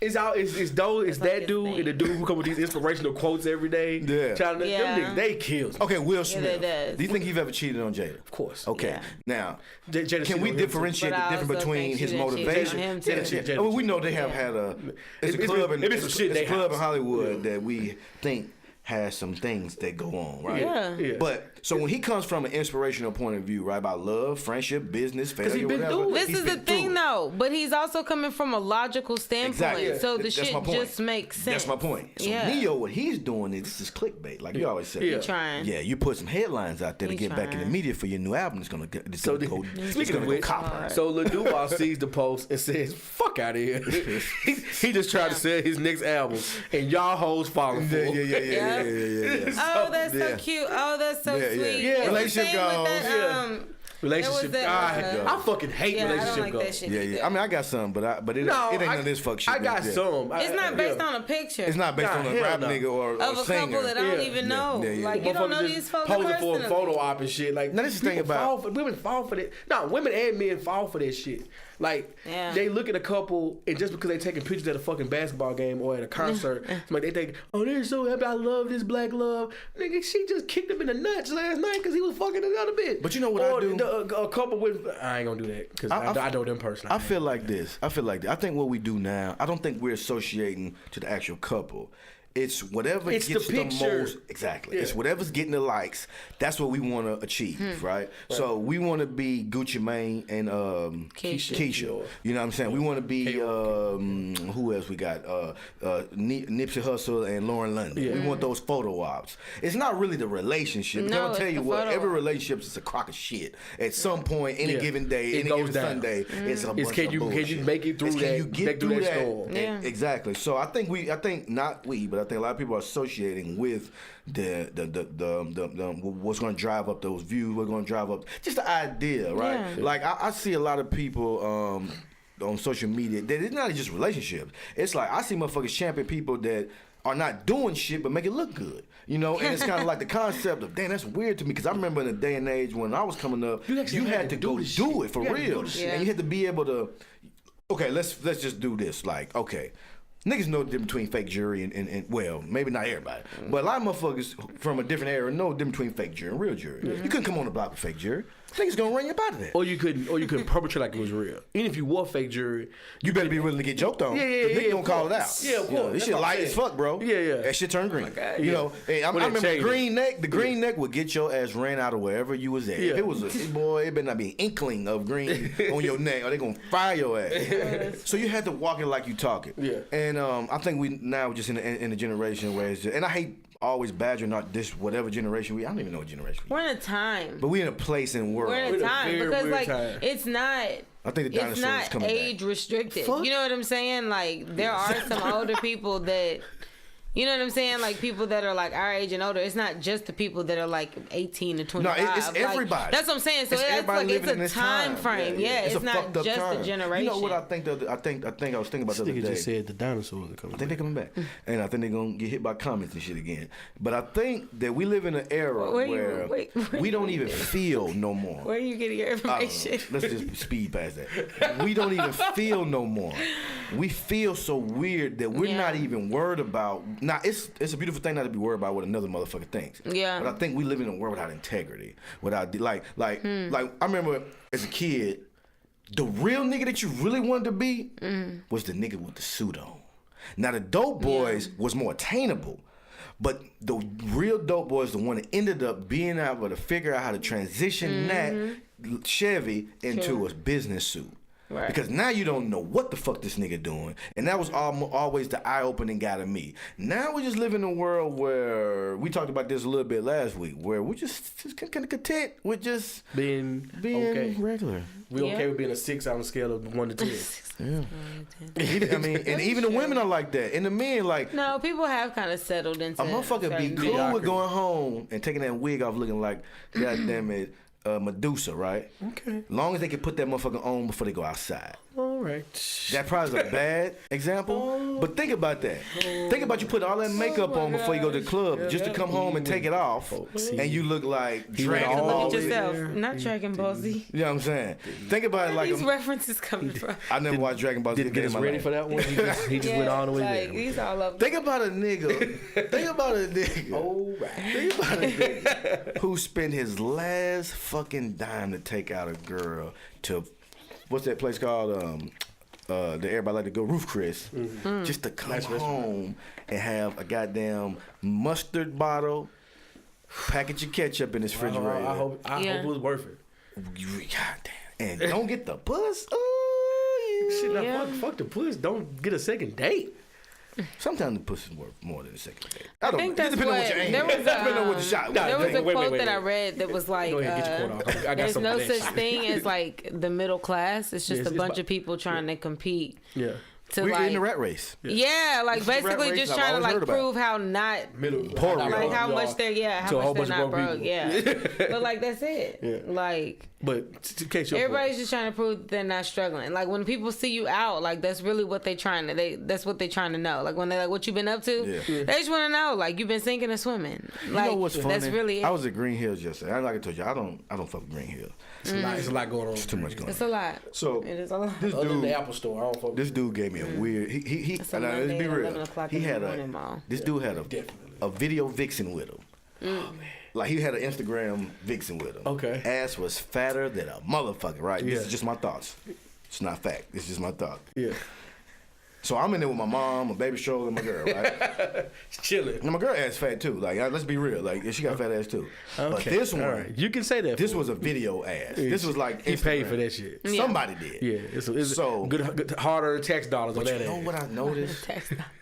it's that dude and the dude who come with these inspirational quotes every day. Yeah. Them niggas, they kills. Okay, Will Smith. does. Do you think you've ever cheated on Jada? Of course. Okay. Yeah. Now, Jada can we differentiate the difference between his motivation? Jada. I mean, we know they have had a club in Hollywood that we think has some things that go on, right? Yeah. But so when he comes from an inspirational point of view, right, about love, friendship, business, failure, he been whatever. through This is the thing, though. But he's also coming from a logical standpoint, Exactly. so the That's shit my point. just makes sense. That's my point. So Neo, what he's doing is this is clickbait, like you always say. He's trying. Yeah, you put some headlines out there to get back in the media for your new album. It's gonna go. Speaking of which, so Lil Duval sees the post and says, "Fuck out of here." he just tried to sell his next album, and y'all hoes falling for it. Yeah. Oh, that's so cute. Oh, that's so sweet. Yeah, relationship goals. Relationship. I fucking hate relationship goals. Yeah. I mean, I got some, but it ain't none of this fuck shit. I got some. It's not based on a picture. It's not based on a rap nigga or of a singer. couple that I don't even know. Like, you don't know these folks posing personally. for a photo op and shit. Like, now this is the thing about women fall for that. No, women and men fall for that shit. Like, they look at a couple, and just because they taking pictures at a fucking basketball game or at a concert, like they think, oh, they're so happy. I love this black love. Nigga, she just kicked him in the nuts last night because he was fucking another bitch. But you know what I do? a couple with. I ain't gonna do that because I know them personally. I feel like this. I think what we do now. I don't think we're associating to the actual couple. It's whatever gets the most. Exactly. Yeah. It's whatever's getting the likes. That's what we want to achieve, right? So we want to be Gucci Mane and Keisha. You know what I'm saying? We want to be who else we got? Nipsey Hussle and Lauren London. Yeah. We want those photo ops. It's not really the relationship. No, I'll tell you what. Every relationship is a crock of shit. At some point, any given day, any given Sunday, it's a bunch of bullshit. Can you make it through that? Can you get through that storm? Yeah. Exactly. So I think but I think a lot of people are associating with the what's going to drive up those views. What's going to drive up just the idea, right? Yeah. Like I see a lot of people on social media that it's not just relationships. It's like I see motherfuckers champion people that are not doing shit but make it look good, you know. And it's kind of like the concept of damn, that's weird to me because I remember in a day and age when I was coming up, you had to go do it for real, and you had to be able to. Okay, let's just do this. Like, okay. Niggas know the difference between fake jury and well, maybe not everybody, but a lot of motherfuckers from a different era know the difference between fake jury and real jury. You couldn't come on the block with fake jury. Niggas gonna run you up out of that. Or you couldn't perpetrate like it was real. Even if you were fake jury, you better be willing to get joked on. Niggas gonna call it out. Yeah, of course. This shit light as fuck, bro. Yeah. That shit turned green. You know, I remember the green neck. The green neck would get your ass ran out of wherever you was at. If it was it better not be an inkling of green on your neck, or they gonna fire your ass. So you had to walk it like you talk it. Yeah. And I think we now just in a generation where it's just, and I hate always badgering not this whatever generation I don't even know what generation we're in a time, but we're in a place and world. We're in a time because like time. It's not. I think the dinosaurs it's not age back. Restricted. You know what I'm saying? Like there are some older people that. You know what I'm saying? Like people that are like our age and older. It's not just the people that are like 18 to 25. No, it's everybody. Like, that's what I'm saying. So it's a time frame. Yeah, it's not just a generation. You know what I think? I think I was thinking about the other day. Just said the dinosaurs are coming. I think they're coming back, and I think they're gonna get hit by comments and shit again. But I think that we live in an era where we don't even feel no more. Where are you getting your information? Let's just speed past that. We don't even feel no more. We feel so weird that we're not even worried about. Now, it's a beautiful thing not to be worried about what another motherfucker thinks. Yeah. But I think we live in a world without integrity. Without like I remember as a kid, the real nigga that you really wanted to be was the nigga with the suit on. Now the dope boys was more attainable. But the real dope boy is the one that ended up being able to figure out how to transition that Chevy into a business suit. Right. Because now you don't know what the fuck this nigga doing. And that was always the eye-opening guy to me. Now we just live in a world where, we talked about this a little bit last week, where we're just kind of content with just being okay. Regular. We okay with being a 6 on a scale of 1 to 10. Yeah. Even the women are like that. And the men, like... No, people have kind of settled into... A motherfucker be cool with going home and taking that wig off looking like, goddamn it, Medusa, right? Okay. Long as they can put that motherfucker on before they go outside. All right. That probably is a bad example, but think about that. Think about you put all that makeup on before you go to the club just to come home and take it off, and you look like Dragon Ball. Look at yourself, not Dragon Ball Z. You know what I'm saying? Think about it like these references coming from. I never watched Dragon Ball Z. Did get us ready for that one? He just went all the way there. He's all up. Think about a nigga. Think about a nigga who spent his last fucking dime to take out a girl to. What's that place called? That everybody like to go, Roof Chris. Just to come home and have a goddamn mustard bottle, package of ketchup in his refrigerator. I hope it was worth it. Goddamn. And don't get the puss. Fuck the puss. Don't get a second date. Sometimes the puss is worth more than a second date. I think that's what there was. There was a quote that I read that was like, "There's no such thing as like the middle class. It's just a bunch of people trying to compete." Yeah. We're in the rat race. Yeah, like basically just trying to like prove how not poor, like how much they're how much they're not broke. Yeah, but like that's it. Yeah. Like, but everybody's just trying to prove they're not struggling. Like when people see you out, like that's really what they're trying to. That's what they're trying to know. Like when they're like, "What you been up to?" They just want to know. Like you've been sinking or swimming. Like, you know what's funny? That's really it. I was at Green Hills yesterday. Like I told you, I don't fuck with Green Hills. It's a lot going on. It's too much going on. It's a lot. So it is a lot. This dude, the Apple Store. I don't fuck. This dude gave me a weird. Let's be real. He had this dude had a video vixen with him. Oh man. Like he had an Instagram vixen with him. Okay. Ass was fatter than a motherfucker, right? Yeah. This is just my thoughts. It's not fact. It's just my thought. Yeah. So I'm in there with my mom, my baby stroller, and my girl, right? Chilling. And my girl ass fat too. Like, let's be real. Like, she got fat ass too. Okay. But this one, right. You can say that. This was a video ass. This was like he paid for that shit. Somebody did. Yeah. It's so good, hard-earned tax dollars on that. You know what I noticed?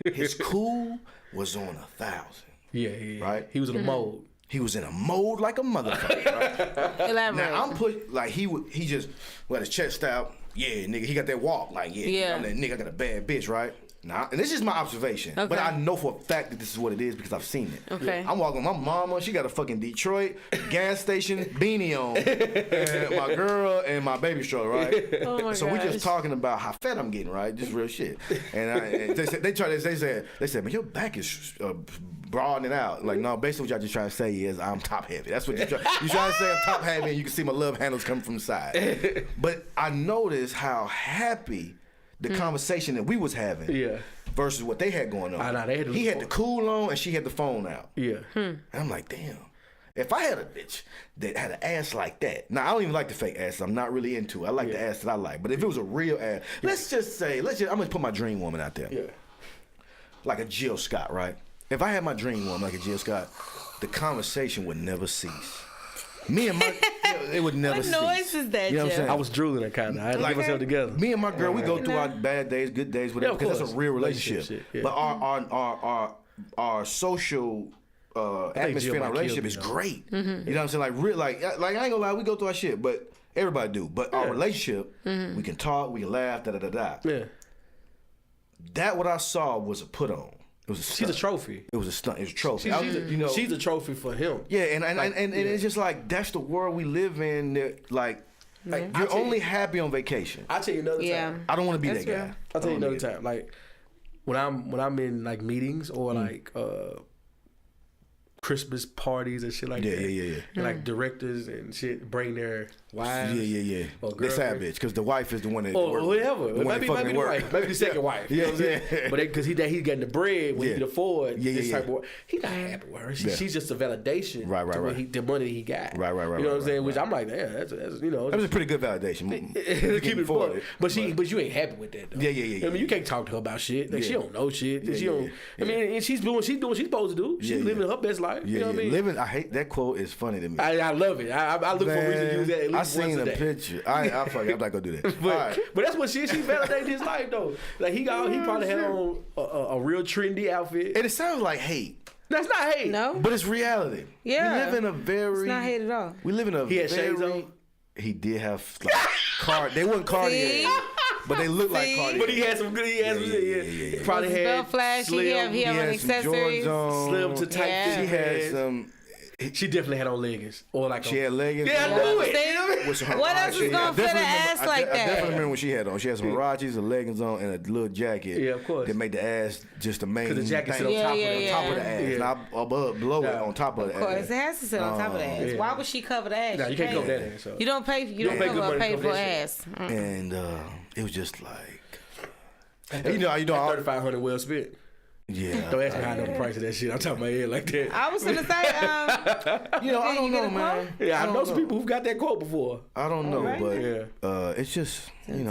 His cool was on 1,000. Yeah. Right. He was in a mode. He was in a mode like a motherfucker. Right? Elaborate. Now I'm like he just let his chest out. Yeah, nigga, he got that walk. Like, I'm that nigga, I got a bad bitch, right? Nah, and this is my observation. Okay. But I know for a fact that this is what it is because I've seen it. Okay. I'm walking with my mama. She got a fucking Detroit gas station beanie on. And my girl and my baby stroller, right? Oh my so we just talking about how fat I'm getting, right? Just real shit. And they said, man, your back is broadening out. Like, no, basically what y'all just trying to say is I'm top heavy. That's what you trying to say. I'm top heavy and you can see my love handles coming from the side. But I noticed how happy the conversation that we was having versus what they had going on. He had the cool on and she had the phone out. Yeah. And I'm like, damn. If I had a bitch that had an ass like that, now I don't even like the fake ass. I'm not really into it. I like the ass that I like. But if it was a real ass, let's just say, I'm gonna put my dream woman out there. Yeah. Like a Jill Scott, right? If I had my dream woman like a Jill Scott, the conversation would never cease. Me and my it would never cease. What noise is that, you know what I'm saying? I was drooling that kind of. I had to get myself together. Me and my girl, we go through our bad days, good days, whatever, because that's a real relationship. But our social atmosphere in our relationship is great. You know what I'm saying? Like real, like I ain't gonna lie, we go through our shit, but everybody do. But our relationship, we can talk, we can laugh, da. Yeah. That what I saw was a put on. It was a stunt. She's a trophy. It was a stunt. It was a trophy. She's a trophy for him. Yeah, and it's just like that's the world we live in. That, like you're only happy on vacation. I'll tell you another time. I don't want to be that guy. I'll tell you another time. Like when I'm in like meetings or like Christmas parties and shit like that. Yeah. And like directors and shit bring their wives. Yeah. They sad bitch because the wife is the one that or whatever. Maybe the wife. Maybe the second wife. You know what I'm saying? But because he getting the bread when he can afford this type of. He not happy with her. She's just a validation. Right. The money he got. Right. You know what I'm saying? Which I'm like, yeah, that's you know. That was a pretty good validation. Keep it forward. But you ain't happy with that though. Yeah. I mean, you can't talk to her about shit. Like she don't know shit. She don't. I mean, and she's doing what she's supposed to do. She's living her best life. You know what I mean? I hate that quote. Is funny to me. I love it. I look for a reason to use that. At least I seen a picture. I'm not gonna do that. But that's what she validated his life though. Like he probably had on a real trendy outfit. And it sounds like hate. That's not hate. No, but it's reality. Yeah, we live in a very. It's not hate at all. We live in a. He had shades on. He did have like, they weren't Cartier. But they look like Cartier. But he had some good. He probably had flash. Slim. He had accessories. Slim to tight. Yeah. She had some. She definitely had on leggings or like she had leggings. Yeah, I knew it. What else is gonna fit an ass like that? I definitely remember what she had on. She had some Huaraches, some leggings on, and a little jacket. Yeah, of course. That made the ass just the main. Because the jacket sit on top of the ass, not above, below it, on top of the ass. Of course, it has to sit on top of the ass. Why would she cover the ass? No, you can't cover that ass. You don't pay. You don't pay for ass. And it was just like, you know, $3,500 well spent. Yeah. Don't ask me how I know the price of that shit. I'm talking my head like that. I was gonna say, I don't know, man. Yeah, I know some people who've got that quote before. I don't know, but it's just,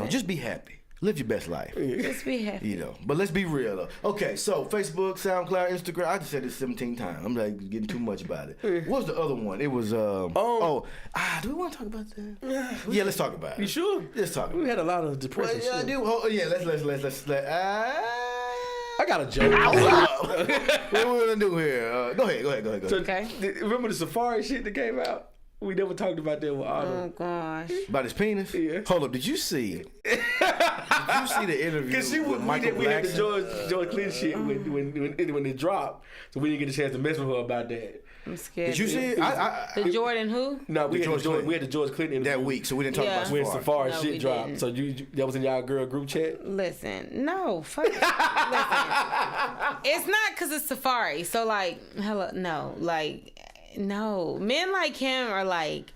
just be happy. Live your best life. Just be happy. But let's be real though. Okay, so Facebook, SoundCloud, Instagram. I just said this 17 times. I'm like getting too much about it. What was the other one? It was do we want to talk about that? Yeah, let's talk about it. You sure? Let's talk about it. We had a lot of depression. Well, I do. Oh, yeah, let's I got a joke. What we gonna do here? Go ahead. So, okay. Remember the Safari shit that came out? We never talked about that with Otto. Oh gosh. About his penis? Yeah. Hold up, did you see the interview with Michael we had the Blackson? George Clinton shit when it dropped, so we didn't get a chance to mess with her about that. I'm scared. Did you see it? The Jordan who? No, we had the George Clinton interview that week, so we didn't talk about when Safari. Safari shit dropped. Didn't. So that was in y'all girl group chat? Listen, no, fuck. Listen, it's not because it's Safari. So like, hello, no, like, no. Men like him are like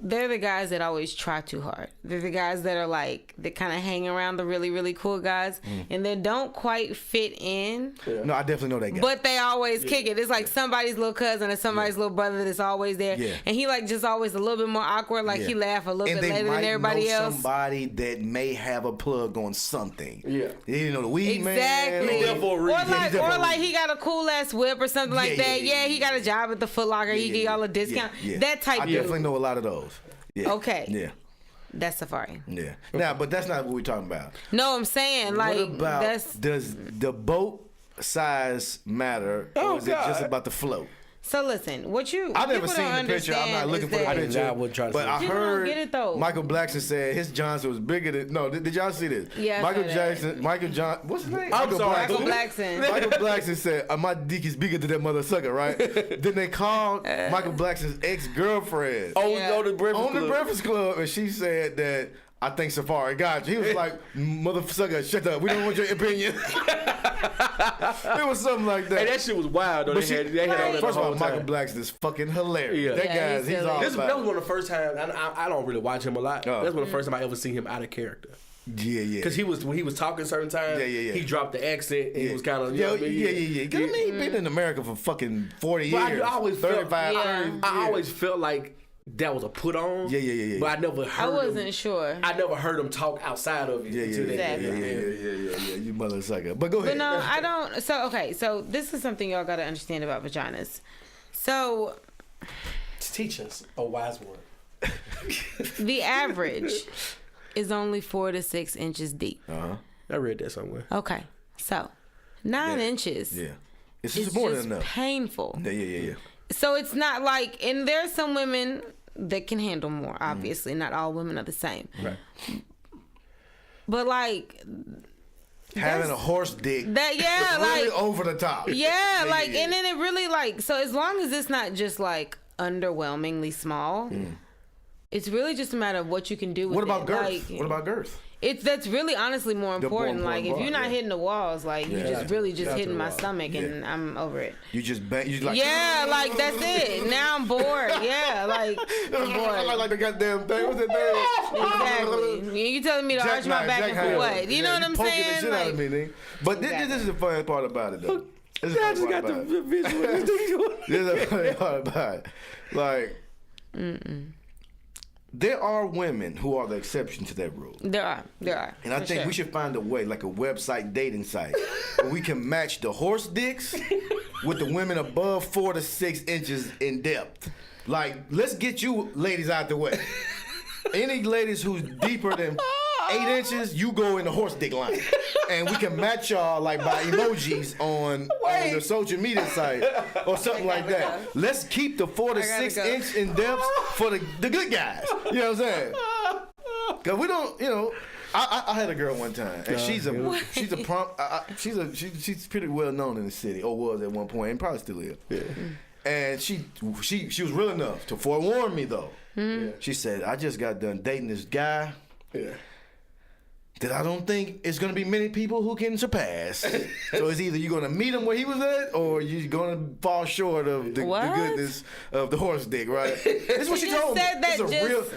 they're the guys that always try too hard. They're the guys that are like, they kind of hang around the really, really cool guys, and they don't quite fit in. Yeah. No, I definitely know that guy. But they always kick it. It's like somebody's little cousin or somebody's little brother that's always there. Yeah. And he like just always a little bit more awkward. Like he laugh a little bit later than everybody else. Somebody that may have a plug on something. Yeah. You know, the weed man. Exactly. Or like he got a cool ass whip or something like that. Yeah, he got a job at the Foot Locker. He get y'all a discount. That type I definitely know a lot of those. Yeah. Okay. Yeah. That's Safari. Yeah. Now, but that's not what we're talking about. No, I'm saying like what about, does the boat size matter, or is it just about the float? So listen, I've never seen the picture. I'm not looking for the picture. But I heard get it, though. Michael Blackson said his Johnson was bigger than. No, did y'all see this? Yeah. Michael Blackson. What's his name? Michael Blackson. Michael Blackson said, "My dick is bigger than that mother sucker," right? Then they called Michael Blackson's ex-girlfriend on the Breakfast Club, and she said that. I think Safari got you. He was like, motherfucker, shut up. We don't want your opinion. It was something like that. And that shit was wild, though. They had all that first of all, Michael Blackson is fucking hilarious. Yeah. That guy, he's all about. That was one of the first times, I don't really watch him a lot. That's one of the first time I ever seen him out of character. Yeah. Because when he was talking certain times, he dropped the accent and he was kind of, yeah. Because I mean, he's been in America for fucking 40 years. I always 35 years. I always felt like that was a put on. Yeah. But I never heard wasn't sure. I never heard him talk outside of it. Yeah. You mother sucker. But go ahead. But no, I don't. So this is something y'all got to understand about vaginas. So. Teach us a wise word. The average is only 4 to 6 inches deep. I read that somewhere. Okay. So 9 inches. Yeah. It's more than enough. Painful. Yeah. So it's not like, and there's some women that can handle more, obviously. Not all women are the same. Right. But like having a horse dick really over the top. Yeah, and then it really like, so as long as it's not just like underwhelmingly small, it's really just a matter of what you can do with it. What about girth? What about girth? That's really honestly more important. Like if you're not hitting the walls, like you're just really just hitting my stomach, and I'm over it. You just bang. You like like that's it. Now I'm bored. Yeah, like I'm bored. Like the goddamn thing. What's that thing? Exactly. You telling me to arch my back and for what? You know what I'm saying? The shit out of me, but this is the funny part about it, though. I just got the visual. This is the funny part about it. Like. There are women who are the exception to that rule. There are. And I think we should find a way, like a website dating site, where we can match the horse dicks with the women above 4 to 6 inches in depth. Like, let's get you ladies out the way. Any ladies who's deeper than 8 inches, you go in the horse dick line. And we can match y'all like by emojis on the social media site or something like that. Let's keep the 4 to 6 inch in depth for the good guys. You know what I'm saying? Because we don't, I had a girl one time, and she's pretty well known in the city, or was at one point, and probably still is. Yeah. And she was real enough to forewarn me though. She said, I just got done dating this guy. Yeah. That I don't think it's going to be many people who can surpass. So it's either you're going to meet him where he was at, or you're going to fall short of the goodness of the horse dick, right? That's what she told me.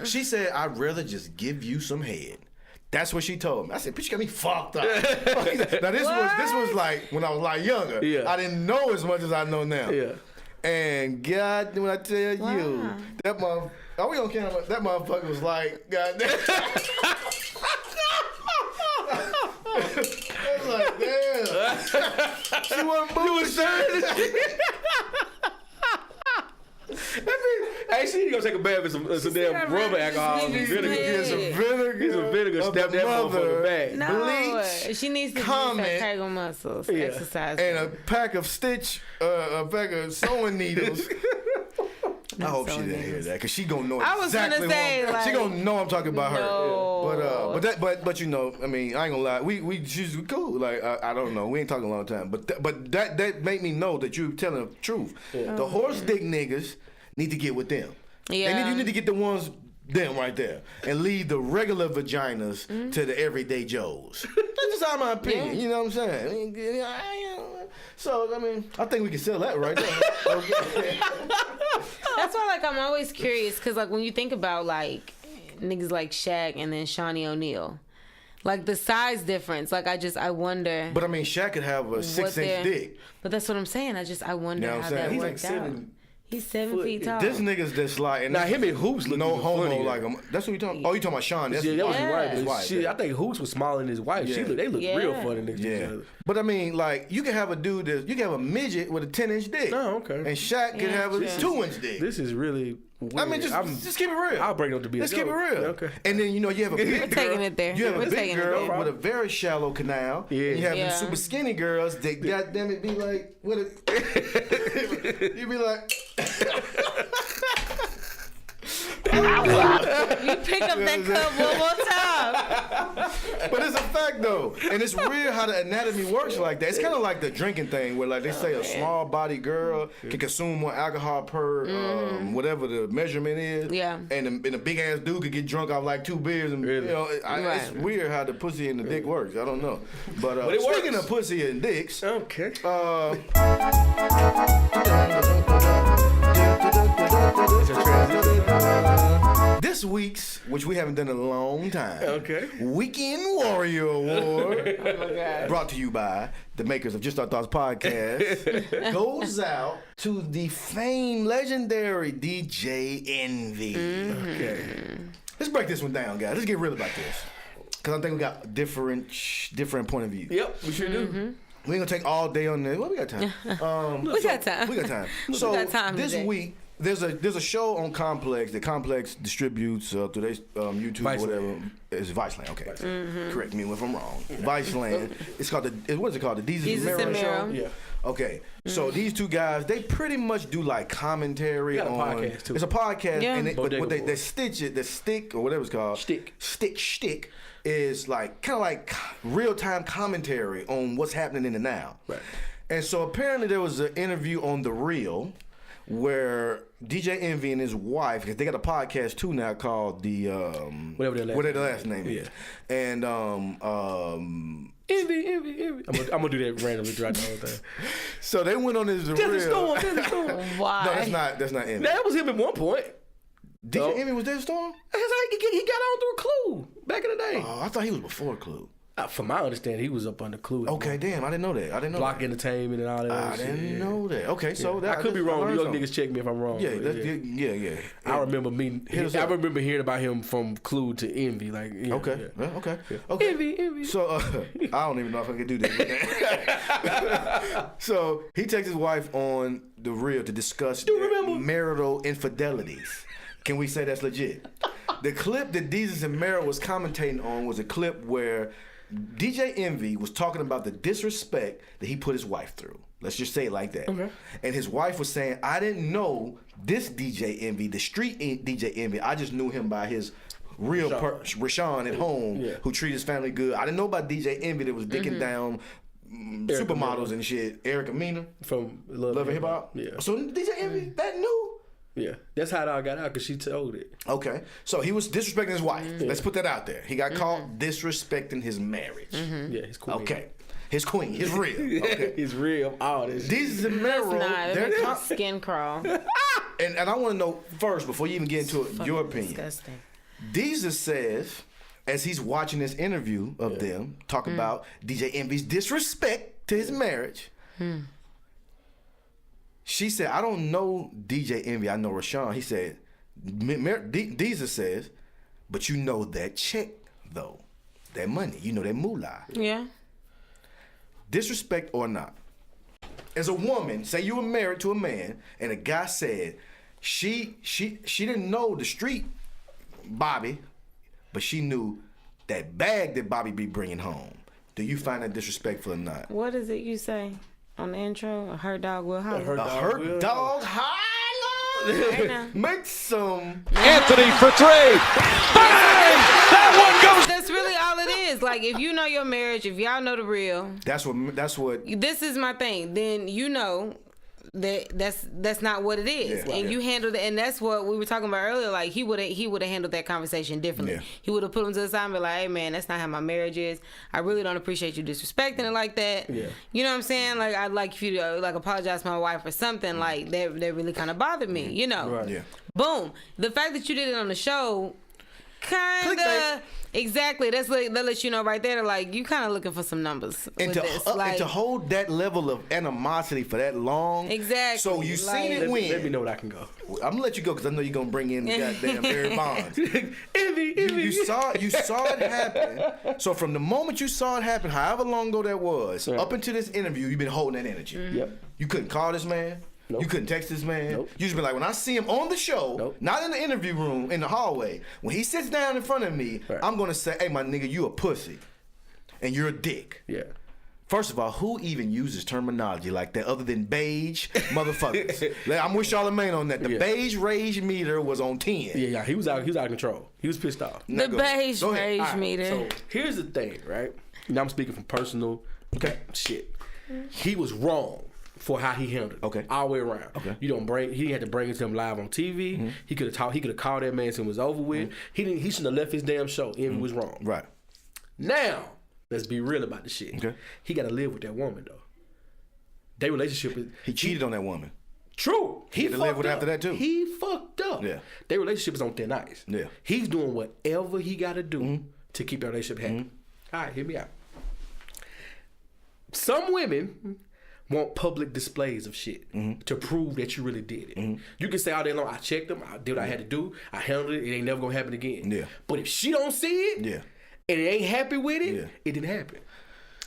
She said, I'd rather just give you some head. That's what she told me. I said, bitch, you got me fucked up. Now this was like when I was like younger. Yeah. I didn't know as much as I know now. Yeah. And God, when I tell you, that motherfucker, are we on camera? That motherfucker was like, goddamn. I was like, damn. She wasn't bullshit. Hey, she ain't gonna take a bath with some damn rubber alcohol and vinegar. Get some vinegar. Stab that motherfucker back. No, bleach. She needs to use her Kegel muscles. Exercise. And a pack of sewing needles. I hope she didn't hear that, because she gonna know exactly what she gonna know I'm talking about her. But I mean, I ain't gonna lie. She's cool. Like I don't know. We ain't talking a long time. But that made me know that you're telling the truth. Yeah. The horse dick niggas need to get with them. Yeah. You need to get the ones them right there and leave the regular vaginas to the everyday Joes. That's just my opinion. Yeah. You know what I'm saying? So I mean, I think we can sell that right there. Okay. That's why, like, I'm always curious because, like, when you think about like niggas like Shaq and then Shawnee O'Neal, like the size difference, like I wonder. But I mean, Shaq could have a 6-inch dick. But that's what I'm saying. I wonder how that worked out. He's 7 feet tall. This nigga's just like... Now, him and Hoops look no homo funny. like him. That's what you talking about? Oh, you talking about Sean. That's that was his wife. His I think Hoops was smaller than his wife. Yeah. They look real funny next to each other. But I mean, like, you can have a dude you can have a midget with a 10-inch dick. Oh, okay. And Shaq can have a 2-inch dick. This is really weird. I mean, just keep it real. I'll break it up to be Let's keep it real. Okay. And then, you know, you have a big girl. We're taking it there. You have a big girl with a very shallow canal. Yeah. And you have them super skinny girls that, goddamn it, be like, you be like... You pick up that cup one more time. But it's a fact though, and it's weird how the anatomy works like that. It's kind of like the drinking thing, where like they say a small body girl can consume more alcohol per whatever the measurement is. Yeah. And a big ass dude could get drunk off like 2 beers, and you know, it's weird how the pussy and the dick works. I don't know, but speaking of pussy and dicks, okay. This week's, which we haven't done in a long time, Weekend Warrior Award, oh my God, brought to you by the makers of Just Our Thoughts podcast, goes out to the famed, legendary DJ Envy. Okay, let's break this one down, guys. Let's get real about this, because I think we got different point of view. Yep, we sure do. We ain't gonna take all day on this. Well, we got time. We got time. So we got time this today. week, there's a show on Complex that Complex distributes through their YouTube or whatever. It's Viceland. Okay, correct me if I'm wrong. Viceland. It's called what is it called? The Desus and Mero show. Yeah. Okay, so these two guys, they pretty much do like commentary on. Podcast too. It's a podcast, and they stitch it. The stick or whatever it's called. Stick is like kind of like real time commentary on what's happening in the now. Right. And so apparently there was an interview on The Real where DJ Envy and his wife, because they got a podcast too now called the whatever their last name is. And Envy. I'm gonna do that randomly throughout the whole thing. So they went on this The Real. Why? No, that's not Envy. That was him at one point. DJ Envy was Desert Storm? That's how he got on through Clue back in the day. Oh, I thought he was before Clue. From my understanding, he was up under Clue. Okay, damn, I didn't know that. Block Entertainment and all that. I didn't know that. Okay, so I could be wrong. You niggas check me if I'm wrong. Yeah. I remember hearing about him from Clue to Envy. Like, okay. Envy. So I don't even know if I can do this. So he takes his wife on The Real to discuss marital infidelities. Can we say that's legit? The clip that Desus and Mero was commentating on was a clip where DJ Envy was talking about the disrespect that he put his wife through. Let's just say it like that. Okay. And his wife was saying, I didn't know this DJ Envy, the street DJ Envy. I just knew him by his real Rashawn at home, who treated his family good. I didn't know about DJ Envy that was dicking down supermodels and shit. Erica Mena from Love and Hip Hop. Yeah. So DJ Envy, that knew. Yeah, that's how it all got out, because she told it. Okay, so he was disrespecting his wife. Let's put that out there. He got caught disrespecting his marriage. Yeah, his queen. Okay, his queen, his real. Okay, his real. All this. Desus and Mero, they're skin crawl. And I want to know first, before you even get into it, your opinion. Disgusting. Desus says, as he's watching this interview of them talk about DJ Envy's disrespect to his marriage. She said, I don't know DJ Envy, I know Rashawn. He said, Desus says, but you know that check, though. That money, you know that moolah. Yeah. Disrespect or not. As a woman, say you were married to a man, and a guy said, she didn't know the street Bobby, but she knew that bag that Bobby be bringing home. Do you find that disrespectful or not? What is it you say? On the intro, a hurt dog will holler. A hurt dog holler. Make some. Anthony for 3. Bang! That one goes. That's really all it is. Like, if you know your marriage, if y'all know The Real. That's what. This is my thing. Then you know that's not what it is, and you handled it, and that's what we were talking about earlier. Like he would have handled that conversation differently. Yeah. He would have put him to the side and be like, "Hey man, that's not how my marriage is. I really don't appreciate you disrespecting it like that. Yeah. You know what I'm saying? Like I'd like you to like apologize to my wife or something like that. That really kind of bothered me. You know? Right. Yeah. Boom. The fact that you did it on the show, kind of. Exactly. That lets you know right there. Like you kind of looking for some numbers. And to hold that level of animosity for that long. Exactly. So you seen it win. Let me know when I can go. I'm gonna let you go because I know you're gonna bring in the goddamn Barry Bonds. Envy. You saw it happen. So from the moment you saw it happen, however long ago that was, up until this interview, you've been holding that energy. Mm-hmm. Yep. You couldn't call this man. Nope. You couldn't text this man. Nope. You just be like, when I see him on the show, not in the interview room, in the hallway, when he sits down in front of me, I'm going to say, hey, my nigga, you a pussy. And you're a dick. Yeah. First of all, who even uses terminology like that other than beige motherfuckers? I'm with Charlamagne on that. The beige rage meter was on 10. Yeah, he was out of control. He was pissed off. The beige rage meter. So here's the thing, right? Now I'm speaking from personal shit. He was wrong for how he handled it. Okay. All the way around. Okay. He had to bring it to him live on TV. Mm-hmm. He could have called that man and it was over with. Mm-hmm. He shouldn't have left his damn show. Envy was wrong. Right. Now, let's be real about the shit. Okay. He got to live with that woman though. Their relationship is he cheated on that woman. True. He had to live with her after that too. He fucked up. Yeah. Their relationship is on thin ice. Yeah. He's doing whatever he got to do to keep that relationship happy. Mm-hmm. All right, hear me out. Some women want public displays of shit to prove that you really did it. Mm-hmm. You can say all day long, I checked them, I did what I had to do, I handled it, it ain't never gonna happen again. Yeah. But if she don't see it, and it ain't happy with it, it didn't happen.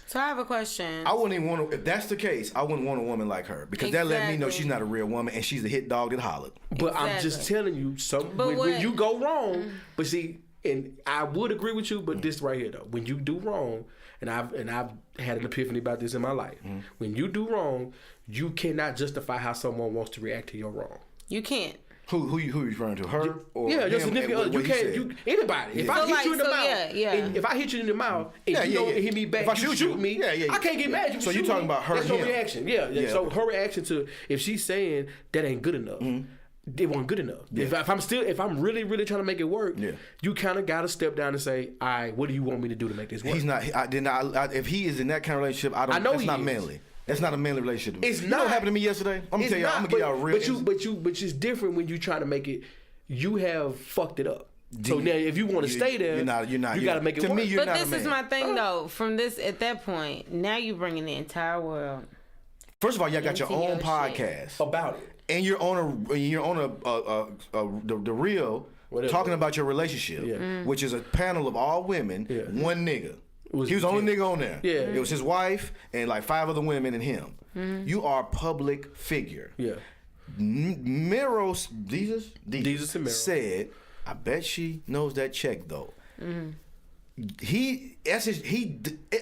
So I have a question. I wouldn't even want to, if that's the case, I wouldn't want a woman like her. Because that let me know she's not a real woman and she's a hit dog that hollered. But I'm just telling you, when you go wrong, but see, and I would agree with you, but this right here though, when you do wrong, and I've had an epiphany about this in my life. When you do wrong, you cannot justify how someone wants to react to your wrong. You can't. Who you referring to? Her or your significant other. You can't. Anybody. If I hit you in the mouth, if I hit you in the mouth, and you don't hit me back, if you shoot me, I can't get mad. So you talking about her? That's her reaction. Yeah. So her reaction to if she's saying that ain't good enough. It wasn't good enough. Yeah. If I'm really trying to make it work, you kind of got to step down and say, all right, what do you want me to do to make this work? He's not. If he is in that kind of relationship, I know that's not manly. That's not a manly relationship. It's not. You know what happened to me yesterday? I'm gonna tell you. I'm gonna give y'all real. But it's different when you try to make it. You have fucked it up. So now, if you want to stay there, you're not. You got to make it work. Me, you're but not this is my thing, though. From this, at that point, now you bringing the entire world. First of all, y'all got your own podcast about it. And you're on the real talking about your relationship, which is a panel of all women, one nigga. He was the only nigga on there. Yeah. It was his wife and like 5 other women and him. Mm-hmm. You are a public figure. Yeah. Mero, Desus and Mero said, I bet she knows that check though. Mm-hmm.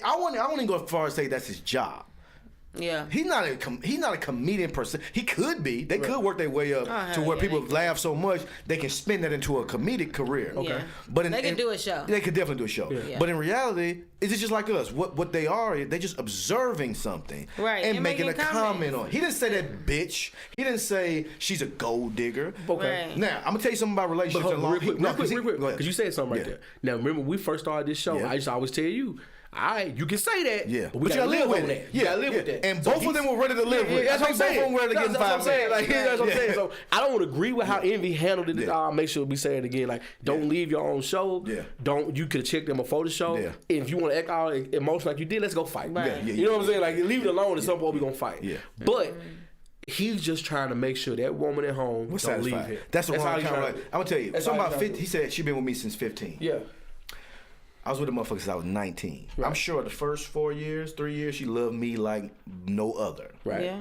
I won't even go as far as say that's his job. Yeah, he's not a comedian person. He could be. They could work their way up to where people laugh so much they can spin that into a comedic career. Okay, but they could do a show. They could definitely do a show. Yeah. But in reality, it's just like us. What they are, they're just observing something and making a comment on it. He didn't say that bitch. He didn't say she's a gold digger. Okay. Right. Now I'm gonna tell you something about relationships. Real quick, because you said something right there. Now remember when we first started this show, I used to always tell you. You can say that, but we gotta live with that. You gotta live with that. And both of them were ready to live with it. That's what I'm saying. Both of them were ready to get 5 minutes. That's what I'm saying. So I don't agree with how Envy handled it. I'll make sure we say it again. Like, don't leave your own show. Don't. You could have checked them before the show. And if you want to act all emotional like you did, let's go fight. You know what I'm saying? Like, leave it alone. At some point, we gonna fight. But he's just trying to make sure that woman at home don't leave him. That's the wrong kind of. I'm gonna tell you. Something about 50. He said she been with me since 15. Yeah. I was with a motherfucker since I was 19. Right. I'm sure the first 3 years, she loved me like no other. Right. Yeah.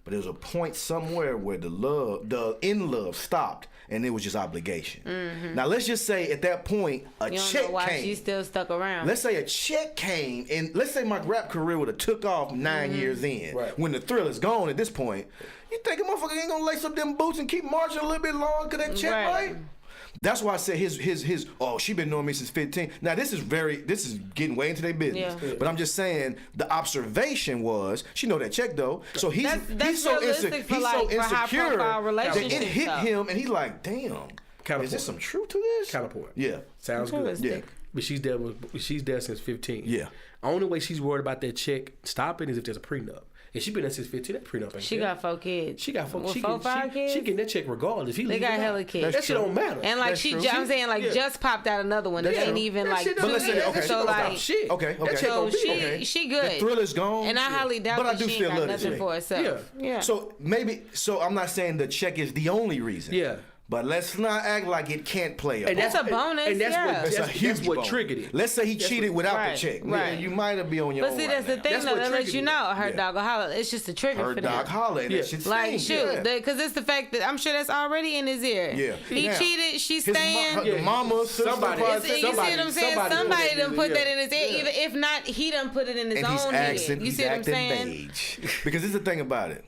But there was a point somewhere where the in love stopped, and it was just obligation. Mm-hmm. Now let's just say at that point a check came. Why she still stuck around? Let's say a check came, and let's say my rap career would have took off 9 years in. Right. When the thrill is gone at this point, you think a motherfucker ain't gonna lace up them boots and keep marching a little bit longer 'cause that check right? That's why I said his. Oh, she been knowing me since 15. Now this is getting way into their business. Yeah. But I'm just saying the observation was she know that check though. So he's so insecure that it hit him, and he's like, damn. Is there some truth to this? Counterpoint. Yeah. Sounds good. Yeah. But she's there since 15. Yeah. Only way she's worried about that check stopping is if there's a prenup. And she been there since 15. That prenup ain't She got 4 kids. She got 4 kids. Kids? She getting that check regardless. They got hella kids. That shit don't matter. And like I'm saying, like just popped out another one. That ain't even like 2 years. So like, shit. Okay. So she good. The thriller's gone. And I highly doubt that she ain't got nothing for herself. Yeah. So I'm not saying the check is the only reason. Yeah. But let's not act like it can't play. And that's a bonus. And that's what triggered it. Let's say he cheated without the check. Right. You might have been on your own. But see, that's the thing though. That lets you know her dog will holler. It's just a trigger for them. Her dog holler. And that shit's like shoot, because it's the fact that I'm sure that's already in his ear. Yeah. He cheated. She's staying. The mama, somebody. You see what I'm saying? Somebody done put that in his ear. Even if not, he done put it in his own ear. You see what I'm saying? Because this is the thing about it.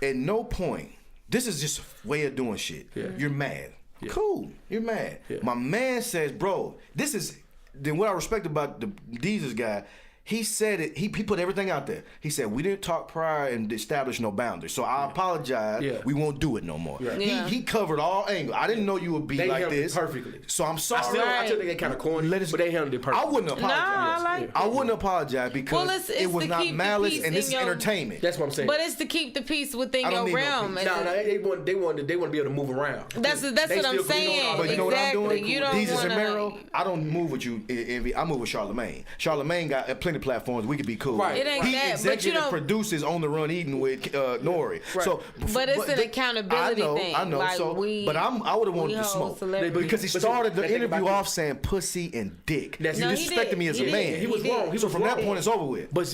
At no point, this is just a way of doing shit. Yeah. You're mad. Yeah. Cool. You're mad. Yeah. My man says, bro, this is, then what I respect about the Desus guy, he said it, he put everything out there. He said, we didn't talk prior and establish no boundaries. So I apologize. Yeah. We won't do it no more. Right. Yeah. He covered all angles. I didn't know you would be like this. Perfectly. So I'm sorry. I still think they kind of corny, but they handled it perfectly. I wouldn't apologize. I wouldn't apologize because it was not malice and this is entertainment. That's what I'm saying. But it's to keep the peace within your realm. No, they want to be able to move around. That's what I'm saying. But you know what I'm doing? Desus and Mero, I don't move with you, Envy. I move with Charlamagne. Charlamagne got plenty of platforms. We could be cool. Right. It ain't he that, executive produces On the Run Eating with Nori. Right. So, but it's an accountability thing. I know. Like but I would have wanted to smoke because he started the interview off saying pussy and dick. You disrespected me as a man. He was wrong. So from that point, it's over with. But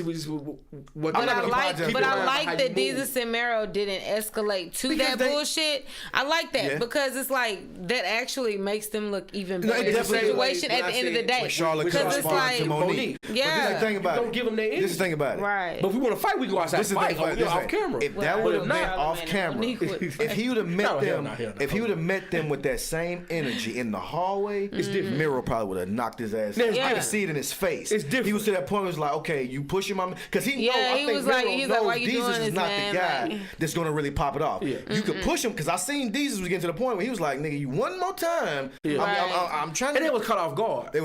I like that Desus and Mero didn't escalate to that bullshit. I like that because it's like that actually makes them look even better in the situation at the end of the day. Because it's like Monique. Yeah. Don't give them their energy. This is the thing about it. Right. But if we want to fight, we go outside and fight off camera. If that would have been off camera, if he would have met them with that same energy in the hallway, it's different. Mero probably would have knocked his ass out. I could see it in his face. It's different. He was to that point where it was like, okay, you pushing my man. Because he knows, I think Mero knows Desus is not the guy that's going to really pop it off. You could push him, because I seen Desus was getting to the point where he was like, nigga, you one more time. I'm trying to. And it was cut off guard.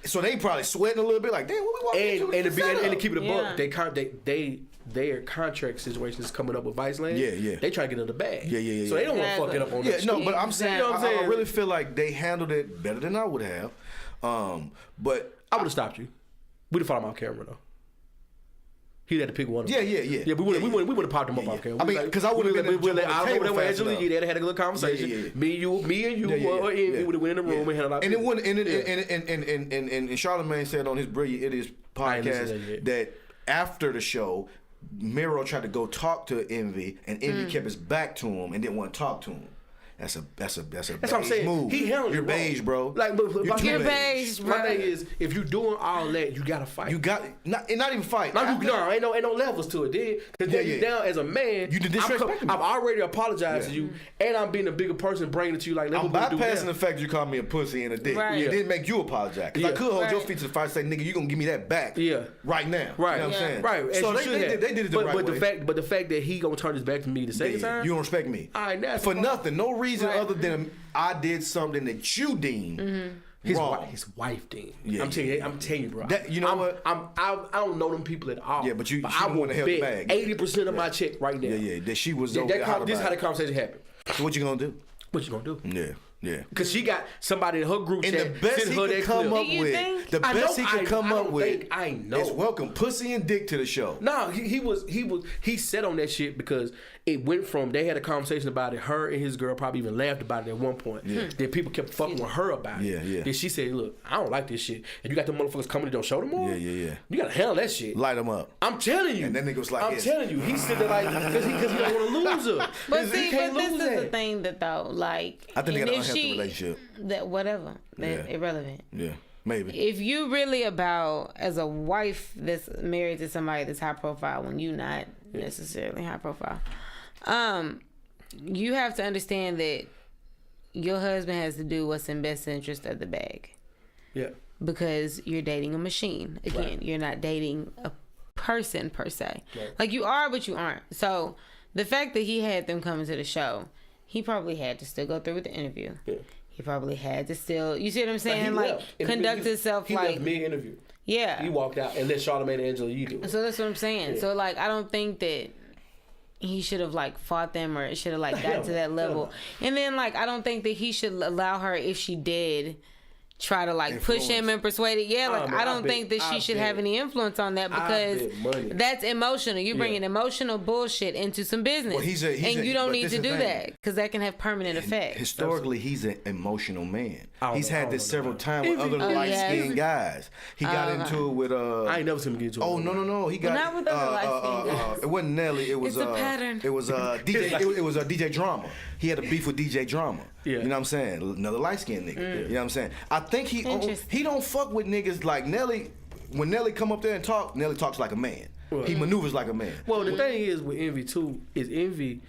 So they probably sweating a little bit like, damn, what we walking into? And to keep it a buck, their contract situation is coming up with Viceland. Yeah. They try to get in the bag. Yeah. So they don't want to fuck it up on that. No, but I'm saying, I really feel like they handled it better than I would have. But I would have stopped you. We'd have fought him off camera though. He'd have to pick one of them. Yeah. Yeah, we would have popped him up off camera. I mean, because I would have been I would have went Angela. They'd have had a good conversation. Me and you, we would have went in the room and handled our and it wouldn't. And Charlamagne said on his Brilliant Idiots podcast that after the show, Mero tried to go talk to Envy, and Envy kept his back to him and didn't want to talk to him. That's what I'm saying. Move. He handled You're beige, bro. Like, you're beige, bro. My thing is, if you're doing all that, you gotta fight. You got not even fight. Ain't no levels to it, dude. Because now as a man, you disrespect me. I've already apologized to you, and I'm being a bigger person, bringing it to you. Like, I'm bypassing the fact that you called me a pussy and a dick. Right. It didn't make you apologize. Because I could hold your feet to the fire and say, nigga, you gonna give me that back. Right now. Right. You know what I'm saying? Right. So they did it the right way. But the fact that he gonna turn his back to me the second time, you don't respect me. For nothing, no reason other than I did something that you deem wrong. His wife deemed. Yeah, I'm telling you, bro. You know what? I don't know them people at all. Yeah, but I want to help the bag. 80% of my check right now. Yeah. That she was. This is how the conversation happened. So what you gonna do? What you gonna do? Yeah. Because she got somebody in her group chat. And the best he could come up with, I know, is welcome pussy and dick to the show. No, he said on that shit because it went from, they had a conversation about it, her and his girl probably even laughed about it at one point. Then people kept fucking with her about it. Yeah. Then she said, look, I don't like this shit. And you got them motherfuckers coming to don't show them more? Yeah. You gotta handle that shit. Light them up. I'm telling you. And that nigga was like, I'm telling you. He said that like, because he don't want to lose her. But see, this is the thing that though, like, I think they got an unhealthy relationship. That whatever. That's irrelevant. Yeah. Maybe. If you really about, as a wife that's married to somebody that's high profile when you not necessarily high profile, you have to understand that your husband has to do what's in best interest of the bag. Yeah. Because you're dating a machine. Again, you're not dating a person per se. Right. Like you are, but you aren't. So the fact that he had them coming to the show, he probably had to still go through with the interview. Yeah. He probably had to still, you see what I'm saying? Like conduct himself he like. He left mid-interview. Yeah. He walked out and let Charlamagne and Angela Yee do it. So that's what I'm saying. Yeah. So like, I don't think that he should have like fought them or it should have like got to that level. And then like, I don't think that he should allow her, if she did, try to like push him and persuade it. Yeah, like I don't think that she should have any influence on that because that's emotional. You bringing emotional bullshit into some business, and you don't need to do that because that can have permanent effects. Historically, he's an emotional man. He's had this several times with other light-skinned guys. He got into it with I ain't never seen him get into it. Oh no, he got not with other light-skinned guys. It wasn't Nelly. It was it's a pattern. It was DJ. It was DJ Drama. He had a beef with DJ Drama. Yeah. You know what I'm saying? Another light-skinned nigga. You know what I'm saying? I think he don't fuck with niggas like Nelly. When Nelly come up there and talk, Nelly talks like a man. Well, he maneuvers like a man. Well, the thing is with Envy too, is Envy.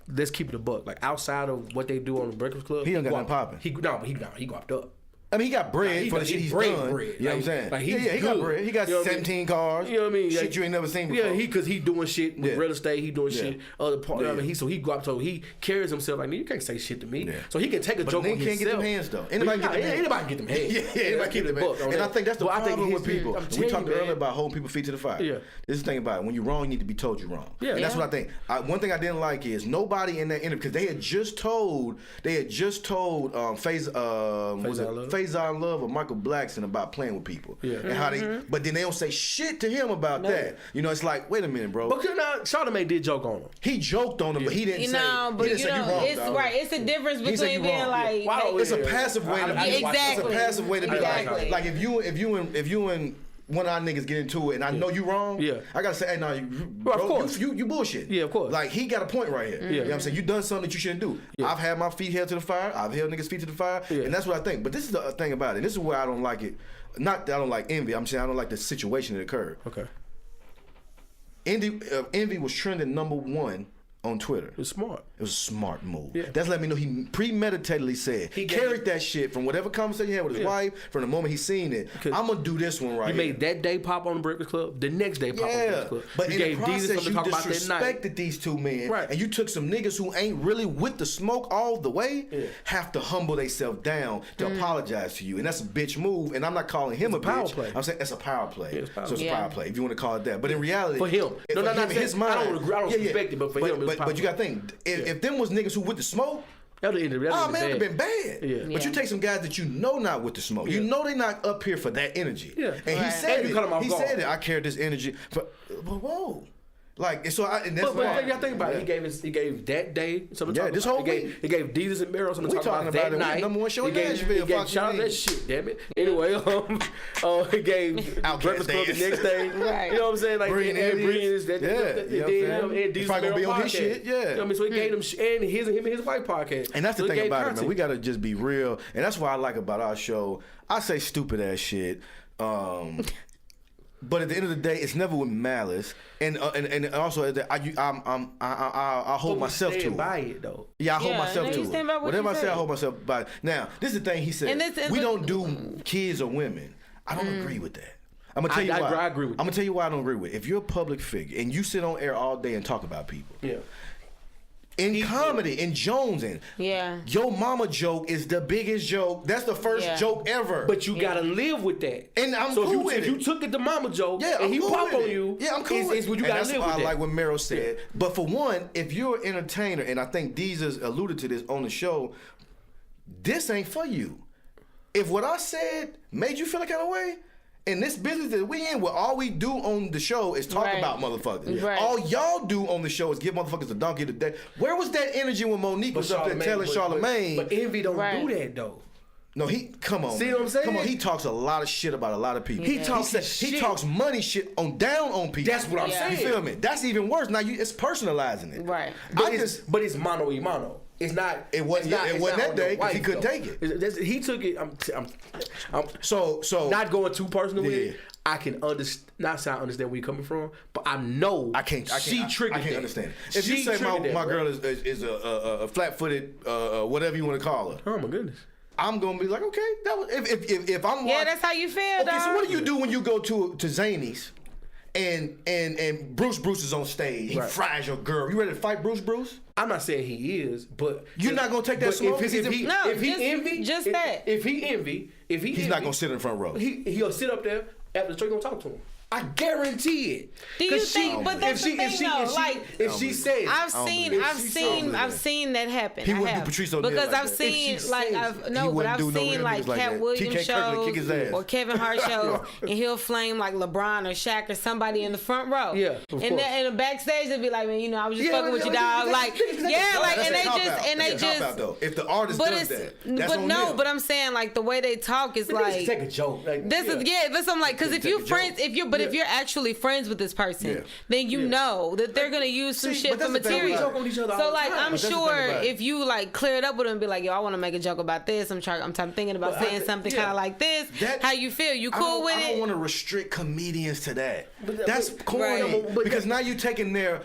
Let's keep it a buck. Like outside of what they do on the Breakfast Club, he don't got nothing popping. He guapped up. I mean, he got bread for the shit he's done. Bread. You know what I'm saying? Like he got bread. He got 17 cars. You know what I mean? Shit you ain't never seen before. Yeah, because he doing shit with real estate. He doing shit other parts. You know what I mean? So he go up. So he carries himself like, you can't say shit to me. Yeah. So he can take a joke on himself. But can't get them hands though. Anybody get them hands. Yeah, anybody get them hands. And I think that's the problem with people. We talked earlier about holding people's feet to the fire. Yeah. This is the thing about it. When you're wrong, you need to be told you're wrong. Yeah. And that's what I think. One thing I didn't like is nobody in that interview, because they had just told Faizon Love or Michael Blackson about playing with people. Yeah. And how but then they don't say shit to him about that. You know, it's like, wait a minute, bro. But Charlamagne did joke on him. He joked on him, but he didn't say. No, but you know, it's right. It's a difference between being like. It's a passive way to be. Exactly. It's a passive way to be like if you and one of our niggas get into it and I know you wrong, I gotta say, hey, no, bro, you bullshit. Yeah, of course. Like, he got a point right here. You know what I'm saying? You done something that you shouldn't do. I've had my feet held to the fire. I've held niggas' feet to the fire. And that's what I think. But this is the thing about it. This is where I don't like it. Not that I don't like Envy. I'm saying I don't like the situation that occurred. Okay. Envy was trending #1 on Twitter. It's smart. It was a smart move. Yeah. That's letting me know he premeditatedly said he carried that shit from whatever conversation he had with his wife from the moment he seen it. I'm gonna do this one right. He made that day pop on the Breakfast Club. The next day pop on the Breakfast Club. But you in the process, you disrespected these two men, and you took some niggas who ain't really with the smoke all the way. Have to humble themselves down to apologize to you, and that's a bitch move. And I'm not calling him a power bitch. Play. I'm saying it's a power play. So it's a power play if you want to call it that. But in reality, for him, not his mind. I don't respect it, but for him, but you got to think. If them was niggas who with the smoke, that would have been bad. Yeah. But you take some guys that you know not with the smoke. You know they not up here for that energy. Yeah. And he said it. He said it. I carried this energy. But whoa. Like, so and that's why. But you gotta think about it. He gave that day something to talk about. This whole week. He gave Desus and Mero something to talk about that night. #1 show in Nashville. He gave shout out that shit, damn it. Anyway, he gave Breakfast Club the next day. Right. You know what I'm saying? Like, Brian is that. And Desus and Mero be on his shit. Yeah. You know what I mean? So he gave him and him and his wife podcast. And that's the thing about it, man. We gotta just be real. And that's what I like about our show. I say stupid ass shit. But at the end of the day, it's never with malice, and also I hold myself to it. By it though. Yeah, I hold myself to it. Whatever I say, I hold myself by it. Now, this is the thing he said. We don't do kids or women. I don't agree with that. I'm gonna tell you why. I agree with you. I'm gonna tell you why I don't agree with it. If you're a public figure and you sit on air all day and talk about people, in comedy, in jonesing, your mama joke is the biggest joke. That's the first joke ever. But you gotta live with that. And I'm cool with it. If you took it to mama joke, and he pop on you, I'm cool with it. You gotta live with that. I like what Mero said. But for one, if you're an entertainer, and I think Desus alluded to this on the show, this ain't for you. If what I said made you feel a kind of way, in this business that we in, where all we do on the show is talk about motherfuckers. Right. All y'all do on the show is give motherfuckers a donkey to day. Where was that energy when Monique was up there telling Charlamagne? But Envy don't do that though. No, come on. See what I'm saying? Come on, he talks a lot of shit about a lot of people. He talks money shit down on people. That's what I'm saying. You feel me? That's even worse. Now it's personalizing it. Right. But it's mano y mano. It's not. It wasn't that day because he couldn't take it. He took it. So not going too personal with it. I can not say I understand where you're coming from, but I know she triggered. I can't understand. If you say my girl is a flat-footed, whatever you want to call her. Oh my goodness. I'm gonna be like, okay, that was if I'm watching, that's how you feel. Okay, so what do you do when you go to Zany's and Bruce is on stage? He fries your girl. You ready to fight Bruce? I'm not saying he is, but you're not gonna take that smoke. If he envy, he's not gonna sit in the front row. He'll sit up there after the show. Gonna talk to him. I guarantee it. Do you think? But that's the thing, though. Like, if she says, I've seen that happen. He wouldn't do Patrice O'Neal because like I've seen I've seen like Cat Williams shows or Kevin Hart shows, and he'll flame like LeBron or Shaq or somebody in the front row. Yeah, and then in the backstage they'll be like, man, I was just fucking with you, dog. Like, and they just if the artist does that, that's on them. But I'm saying like the way they talk is like take a joke. This is that's I'm like, because if you're friends, if you're actually friends with this person, then you know that they're gonna use some shit for material. So like, I'm sure if you like clear it up with them and be like, yo, I want to make a joke about this. I'm thinking about saying something kind of like this. How you feel? You cool with it? I don't want to restrict comedians to that. That's corny because now you're taking their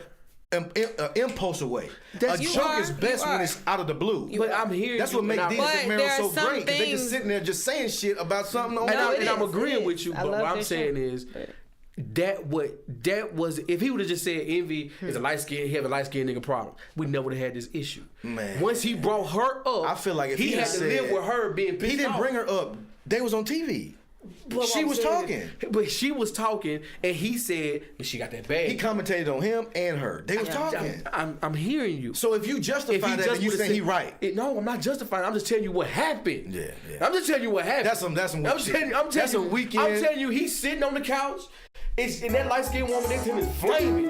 impulse away. A joke is best when it's out of the blue. But I'm hearing that's what makes Desus and Mero so great. They just sitting there just saying shit about something. And I'm agreeing with you. But what I'm saying is. That was if he would have just said Envy is a light skinned nigga problem, we never would have had this issue. Man. Once he brought her up, I feel like if he had to live with her being pissed off. He didn't bring her up. They was on TV. She was talking, and he said she got that bag. He commentated on him and her. They was talking. I'm hearing you. So if you justify that, and you saying he right? No, I'm not justifying. I'm just telling you what happened. Yeah. I'm just telling you what happened. That's some. That's a weekend. I'm telling you, he's sitting on the couch. And that light-skinned woman next to him is flaming.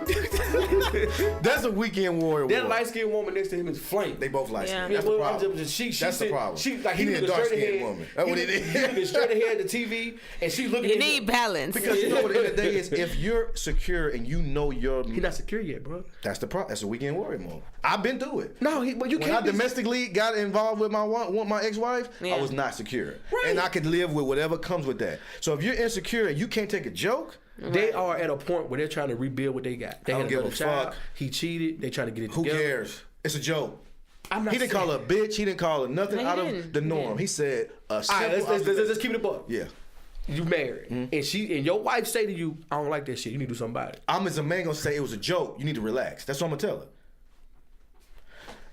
That's a weekend warrior. That light-skinned woman next to him is flaming. They both light-skinned. That's the problem. That's the problem. He need a dark-skinned woman. That's what it is. He need straight ahead the TV, and she looking. You need balance. Because you know what the end of the day is, if you're secure and you know you're. He's not secure yet, bro. That's the problem. That's a weekend warrior mode. I've been through it. No, but you can't. When I domestically got involved with my ex-wife, I was not secure, and I could live with whatever comes with that. So if you're insecure and you can't take a joke. They are at a point where they're trying to rebuild what they got. They I don't give a fuck. He cheated. They trying to get it together. Who cares? It's a joke. He didn't call her a bitch. He didn't call her nothing out of the norm. He said a simple. All right, let's keep it a buck. Yeah. You married, and your wife say to you, "I don't like that shit. You need to do something about it." I'm as a man gonna say it was a joke. You need to relax. That's what I'm gonna tell her.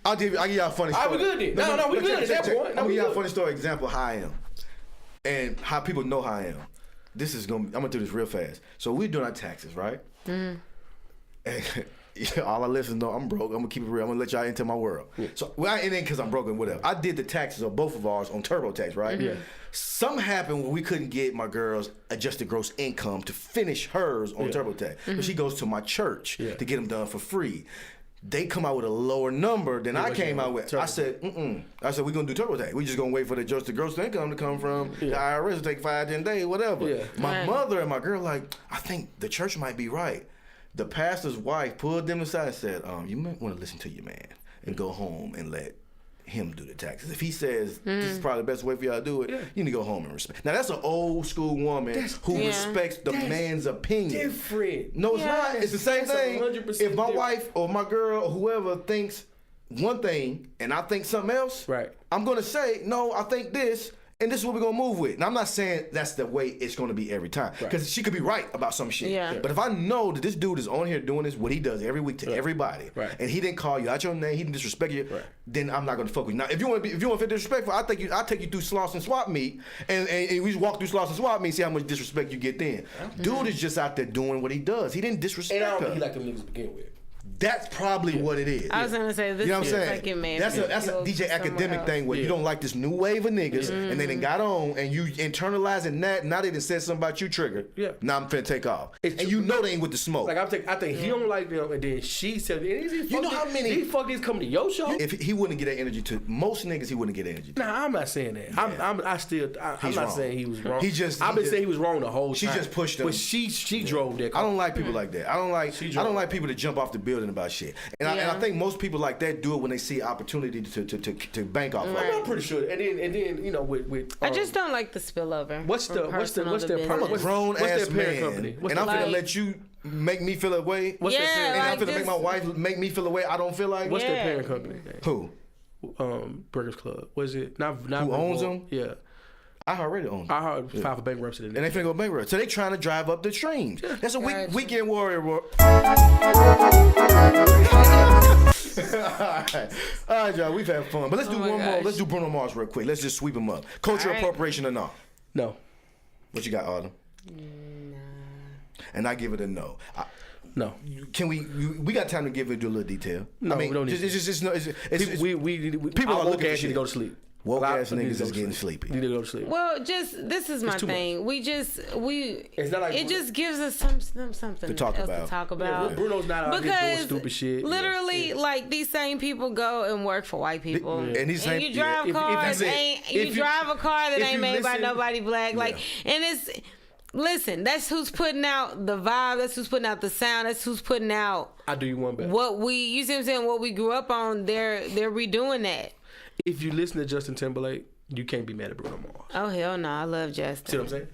I'll give y'all a funny story. All right, we good then. No, we good at that point. I'm gonna give y'all a funny story example of how I am, and how people know how I am. I'm gonna do this real fast. So we're doing our taxes, right? And all our listeners know I'm broke. I'm gonna keep it real. I'm gonna let y'all into my world. Yeah. So it ain't because I'm broke and whatever. I did the taxes of both of ours on TurboTax, right? Yeah. Something happened where we couldn't get my girl's adjusted gross income to finish hers on TurboTax. So she goes to my church to get them done for free. They come out with a lower number than I came out with. I said, I said, we're going to do TurboTax. We're just going to wait for the adjusted gross income to come from the IRS. It'll take 5-10 days, whatever. Yeah. My mother and my girl like, I think the church might be right. The pastor's wife pulled them aside and said, you might want to listen to your man and go home and let him do the taxes. If he says this is probably the best way for y'all to do it, you need to go home and respect. Now that's an old school woman who respects the man's opinion. Different. No, it's not. It's the same thing. If my wife or my girl or whoever thinks one thing and I think something else, I'm gonna say, no, I think this. And this is what we're going to move with. And I'm not saying that's the way it's going to be every time. Because she could be right about some shit. Yeah. But if I know that this dude is on here doing this, what he does every week to everybody, and he didn't call you out your name, he didn't disrespect you, then I'm not going to fuck with you. Now, if you want to feel disrespectful, I'll take you through Sloss and Swap Meet, and we just walk through Sloss and Swap Meet and see how much disrespect you get then. Dude is just out there doing what he does. He didn't disrespect her. And I don't think he like them niggas to begin with. That's probably what it is. I was gonna say this. You know what I'm saying? Like it may that's a DJ academic thing where you don't like this new wave of niggas and they done got on and you internalizing that. Now they done said something about you triggered. Yeah. Now I'm finna take off. And you know they ain't with the smoke. Like I think he don't like them, and then she said, "You know how many these fuckers come to your show?" If he wouldn't get that energy to most niggas, he wouldn't get energy. Nah, I'm not saying that. Yeah. I'm not saying he was wrong. I've been saying he was wrong the whole time. She just pushed him. But she drove that car. I don't like people like that. I don't like people to jump off the building feeling about shit. And I think most people like that do it when they see opportunity to bank off. Right. I'm pretty sure. And then you know with I just don't like the spillover. What's their I'm a grown ass man, company? And I'm gonna let you make me feel a way. What's their parent? And I'm gonna make my wife make me feel a way I don't feel like. What's their parent company? Who? Breakfast Club. Was it not who owns them? Yeah. I already own them. I heard filed for bankruptcy. And they finna go bankrupt. So they trying to drive up the streams. Yeah. That's a weekend warrior. All right, y'all. We've had fun. But let's do one more. Let's do Bruno Mars real quick. Let's just sweep him up. Culture appropriation or no? No. What you got, Autumn? Nah. And I give it a no. No. Can we got time to give it a little detail? No, I mean, we don't need people are looking to go to sleep. Woke ass niggas is getting sleepy. Need to go to sleep. Well, this is my thing. Much. It's not like it just gives us something to talk about. Yeah, Bruno's not out here doing stupid shit. Literally, like these same people go and work for white people, and you drive cars. You drive a car that ain't made by nobody black. Like, and it's. Listen, that's who's putting out the vibe. That's who's putting out the sound. That's who's putting out. I do you one better. You see what I'm saying? What we grew up on, they're redoing that. If you listen to Justin Timberlake, you can't be mad at Bruno Mars. Oh hell no, I love Justin. See what I'm saying?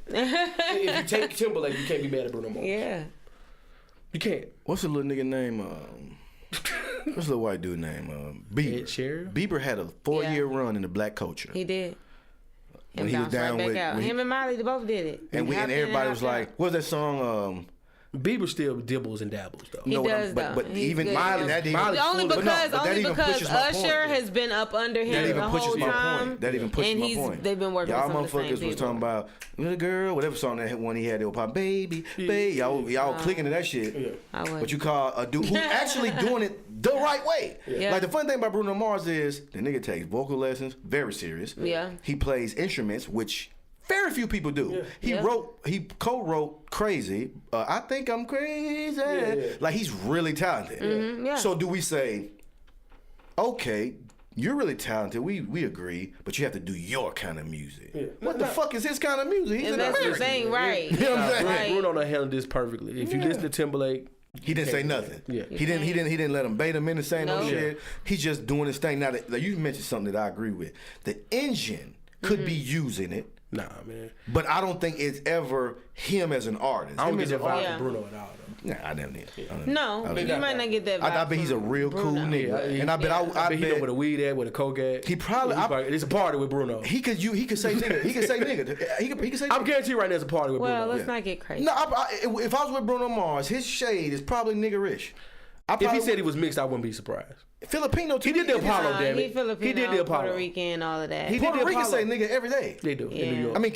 If you take Timberlake, you can't be mad at Bruno Mars. Yeah, you can't. What's the little nigga name? What's the little white dude name? Bieber. Bieber had a 4-year run in the black culture. He did. When he was down with him and Miley, they both did it. And everybody was like, "What's that song?" Bieber still dibbles and dabbles though. He does but even Miley, only because Usher has been up under him the whole time. That even pushes my point. They've been working y'all with some of the same motherfuckers was talking about the girl, whatever song that one he had, they were pop baby. Y'all clicking to that shit. Yeah. But you call a dude who actually doing it the right way. Yeah. Like the fun thing about Bruno Mars is the nigga takes vocal lessons, very serious. Yeah. He plays instruments, which very few people do. Yeah. He co-wrote Crazy. I think I'm crazy. Yeah. Like he's really talented. Mm-hmm, yeah. So do we say, okay, you're really talented. We agree, but you have to do your kind of music. Yeah. What the fuck is his kind of music? He's an American. That's the thing, right? You know what I'm saying? Bruno done handled this perfectly. If you listen to Timberlake, he didn't say nothing. Yeah. He didn't let him bait him into saying no shit. He's just doing his thing. Now that you mentioned something that I agree with. The engine could be using it. Nah, man. But I don't think it's ever him as an artist. I don't get that vibe from Bruno at all. Nah, I never did. No, you might not get that vibe. I bet he's a real cool nigga. And I bet he know where the weed at, where the coke at. He probably it's a party with Bruno. He could say nigga. He could say nigga. He could say nigga. I'm guaranteed right now it's a party with Bruno. Well, let's not get crazy. No, if I was with Bruno Mars, his shade is probably niggerish. If he said he was mixed, I wouldn't be surprised. Filipino too. He did the Apollo, damn it. He did the Apollo. Puerto Rican, all of that. Puerto Rican say nigga every day. They do in New York. I mean,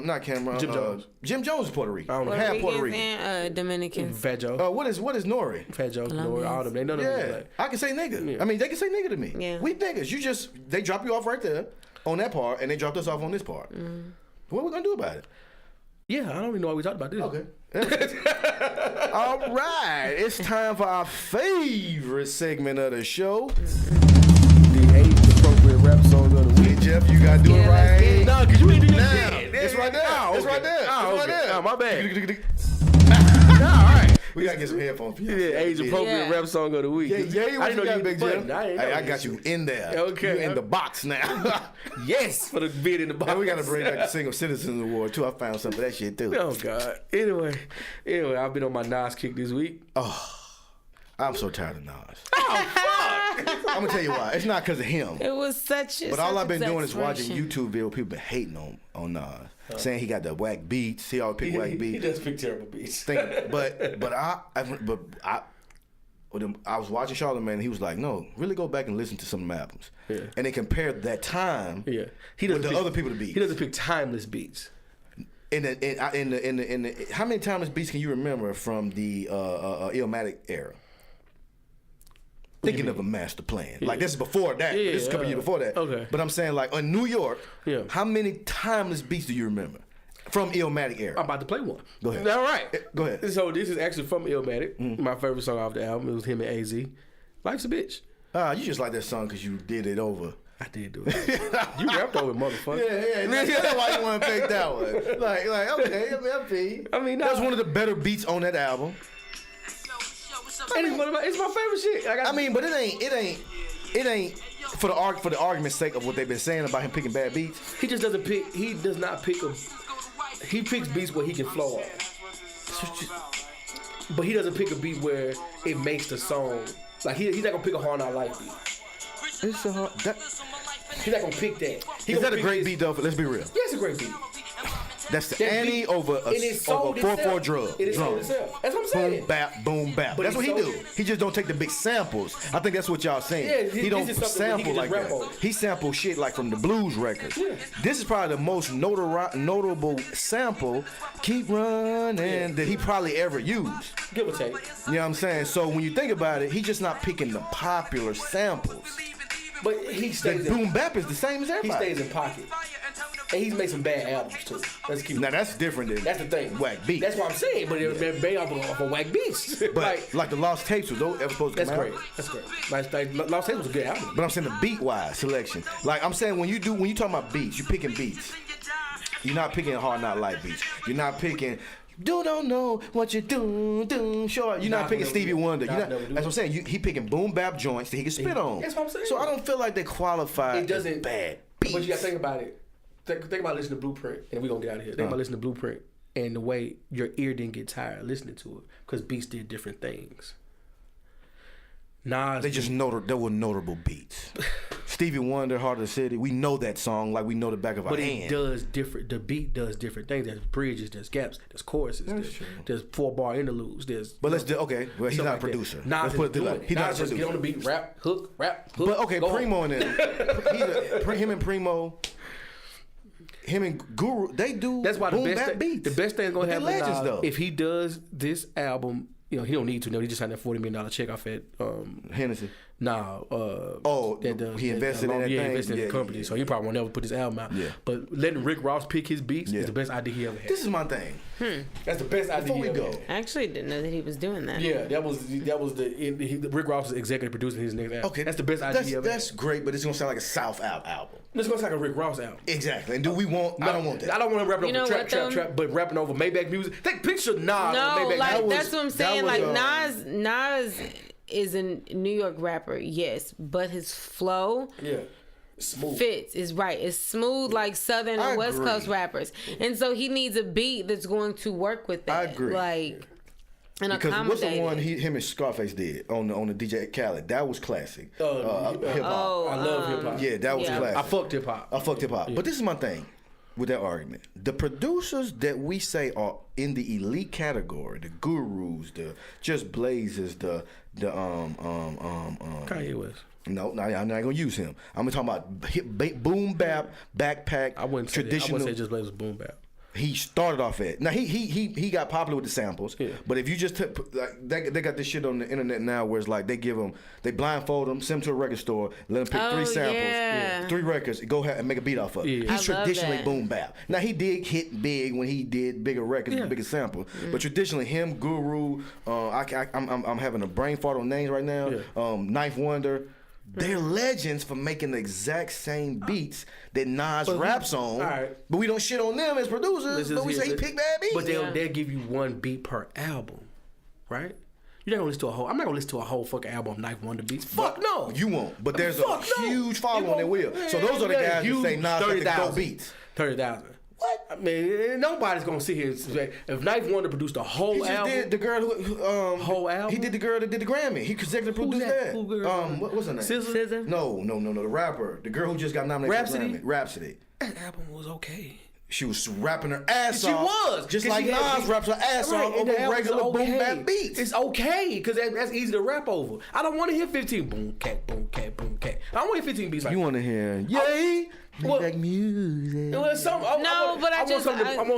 not Cameron. Jim Jones. Jim Jones is Puerto Rican. I don't know. Half Puerto Rican and Dominicans. Fat Joe. What is Nori? Fat Joe, Nori, all them. They know them. Yeah, I can say nigga. Yeah. I mean, they can say nigga to me. Yeah. We niggas. They drop you off right there on that part, and they dropped us off on this part. What are we gonna do about it? Yeah, I don't even know why we talked about this. Okay. All right, it's time for our favorite segment of the show. The age appropriate rap song of the week. Jeff, you gotta do it right. No, cause you ain't doing it. It's right there. It's right there. It's right there. Oh, my bad. All right. We gotta get some headphones. Yeah, age appropriate rap song of the week. Yeah, I didn't know you Big Jeff. I got you in there. Okay. You in the box now. Yes, for the beat in the box. And we gotta bring back the Single Citizens Award too. I found some of that shit too. Oh God. Anyway, I've been on my Nas kick this week. Oh, I'm so tired of Nas. Oh fuck! I'm gonna tell you why. It's not because of him. It was such. But all I've been doing is watching YouTube videos. People been hating on Nas. Saying he got the whack beats. He always pick whack beats. He does pick terrible beats. But I was watching Charlamagne and he was like, no, really go back and listen to some of my albums. Yeah. And they compared that time with the other people to beats. He doesn't pick timeless beats. In the how many timeless beats can you remember from the Illmatic era? Thinking of a master plan. Like this is before that. Yeah, this is a couple years before that. Okay. But I'm saying like in New York, how many timeless beats do you remember from Illmatic era? I'm about to play one. Go ahead. All right. Go ahead. So this is actually from Illmatic. My favorite song off the album. It was him and AZ. Life's a Bitch. You just like that song because you did it over. I did do it. You rapped over it, motherfucker. Yeah. That's why you want to pick that one. Like okay, I mean, I mean, that's one of the better beats on that album. And it's my favorite shit. I mean, but it ain't for the argument's sake of what they've been saying about him picking bad beats. He just doesn't pick. He does not pick a. He picks beats where he can flow on. But he doesn't pick a beat where it makes the song. Like he's not gonna pick a Hard Knock Life beat. It's a hard. He's not gonna pick that. Is that a great beat though? Let's be real. Yeah, it's a great beat. That's the Annie over a 4/4 drum. It is sold itself. That's what I'm saying. Boom bap, boom bap. But that's what he do. He just don't take the big samples. I think that's what y'all saying. Yeah, he don't sample like that. He sample shit like from the blues records. Yeah. This is probably the most notable sample, Keep Running, that he probably ever used. Give or take. You know what I'm saying? So when you think about it, he's just not picking the popular samples. But he stays in boom bap is the same as everybody. He stays in pocket. And he's made some bad albums too. Now that's different than that's the thing. Whack beats. That's what I'm saying. But they're bad off of whack beats. But like the Lost Tapes was those ever supposed to come out? That's great. Like Lost Tapes was a good album. But I'm saying the beat wise selection. Like I'm saying when you talking about beats, you're picking beats. You're not picking Hard Knock Life beats. You're not picking. Don't know what you do. Sure, you're not picking Stevie Wonder. That's what I'm saying. He picking boom bap joints that he can spit on. That's what I'm saying. So I don't feel like they qualify. It doesn't as bad beats. But you gotta think about it. Think about listening to Blueprint, and we're gonna get out of here. Think about listening to Blueprint and the way your ear didn't get tired listening to it because beats did different things. Nas, they were notable beats. Stevie Wonder, Heart of the City. We know that song like we know the back of our hand. But it does different. The beat does different things. There's bridges, there's gaps, there's choruses, there's 4-bar interludes. But let's do okay. Well, he's not a producer. Nas let's put it like he's not a producer. Get on the beat, rap, hook. But okay, Primo and them. Him and Primo. Him and Guru, they do. That's why the best thing gonna happen legends, though. If he does this album, he don't need to. No, he just signed that $40 million check off at Hennessy. Nah. He invested in that thing. Yeah, invested in the company, so he probably won't never put this album out. Yeah. But letting Rick Ross pick his beats is the best idea he ever had. This is my thing. That's the best idea he ever had. I actually didn't know that he was doing that. Yeah, that was Rick Ross was executive producing his next album. Okay, that's the best idea he ever had. That's great, but it's gonna sound like a South album. It's gonna sound like a Rick Ross album. Exactly. And do we want? I don't want that. I don't want to rap over trap, but rapping over Maybach music. Take picture Nas. No, like that's what I'm saying. Like Nas is a New York rapper, yes, but his flow smooth. Fits is right. It's smooth like Southern and West Coast rappers, and so he needs a beat that's going to work with that. I agree. Like, and because what's the one him and Scarface did on the DJ Khaled? That was classic. Hip hop. I love hip hop. Yeah, that was classic. I fucked hip hop. Yeah. But this is my thing with that argument. The producers that we say are in the elite category, the Gurus, the Just Blazers, the Kanye West. No, I'm not gonna use him. I'm gonna talk about boom bap, backpack. I wouldn't say Just Blazers boom bap. He started off at now. He got popular with the samples. Yeah. But if you just they got this shit on the internet now where it's like they blindfold them, send them to a record store, let them pick 3 samples, 3 records, go ahead and make a beat off of it. Yeah. He's traditionally boom bap. Now he did hit big when he did bigger records, bigger samples. But traditionally him, Guru, I'm having a brain fart on names right now. Yeah. Ninth Wonder. They're legends for making the exact same beats that Nas raps on, but we don't shit on them as producers. But we say he picked bad beats. But they'll give you 1 beat per album, right? You're not gonna listen to a whole. I'm not gonna listen to a whole fucking album of Ninth Wonder beats. Fuck no. You won't. But there's a huge following that will. So those are the guys who say Nas got the go beats. 30,000. What? I mean, nobody's gonna sit here and say if Ninth Wonder produced a whole album. He just did the girl who whole album. He did the girl that did the Grammy. He consecutively produced that. What's her name? SZA? No, the rapper, the girl who just got nominated for Grammy. Rhapsody. That album was okay. She was rapping her ass off. She was. Just like Nas raps her ass off over regular boom bap beats. It's okay, because that's easy to rap over. I don't want to hear 15 boom cat, boom cat, boom cat. I don't want to hear 15 beats like that. You want to hear, yay, like music. I want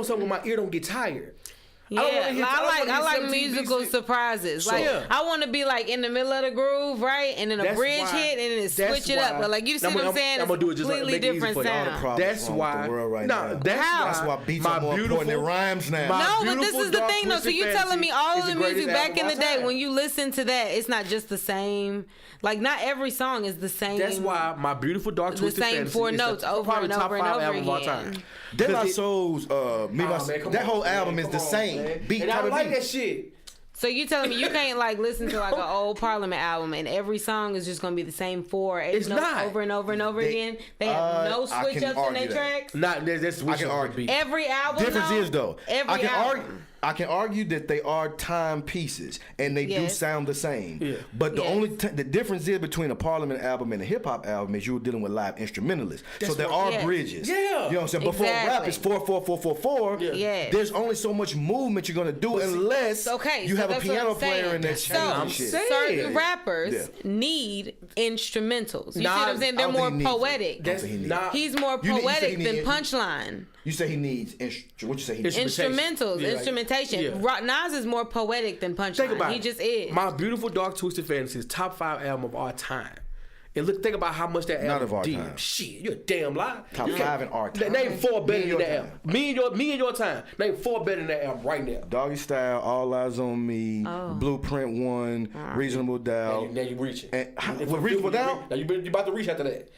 something where my ear don't get tired. Yeah, I like musical surprises. Like I want to be like in the middle of the groove, right, and then a bridge hit, and then switch it up. But like you see what I'm saying? I'm gonna do it just completely different sound. That's why. That's why beats are more important than rhymes now. No, but this is the thing though. So you telling me all of the music back in the day, when you listen to that, it's not just the same. Like not every song is the same. That's why My Beautiful Dark Twisted Fantasy the same 4 notes over and over and over again. De La Soul's that whole album is the same beat. And I like that shit. So you telling me you can't like listen to like an old Parliament album and every song is just gonna be the same 4 or 8 notes over and over and over again? They have no switch ups in their tracks. Not there's switch ups. Every album. Difference is though. Every album. I can argue that they are time pieces and they do sound the same. Yeah. But the the difference is between a Parliament album and a hip hop album is you're dealing with live instrumentalists. So there are bridges. Yeah. You know what I'm saying? Before rap is 4-4-4-4-4. Yeah. There's only so much movement you're gonna do unless you have a piano player in that shit. Certain rappers need instrumentals. You see what I'm saying? They're more poetic. He's more poetic than punchline. You say he needs what you say he needs? Instrumentals, instrumentation. Yeah. Nas is more poetic than punchline. He just is. My Beautiful Dark Twisted Fantasy is top 5 album of our time. And think about how much that album did. Time. Shit, you're a damn lie. Top 5 in our time. Name 4 better than that album. Me and your time. Name 4 better than that album right now. Doggy Style, All Eyes on Me, Blueprint 1, Reasonable Doubt. Now you reaching. Reasonable Doubt? Now you about to reach after that.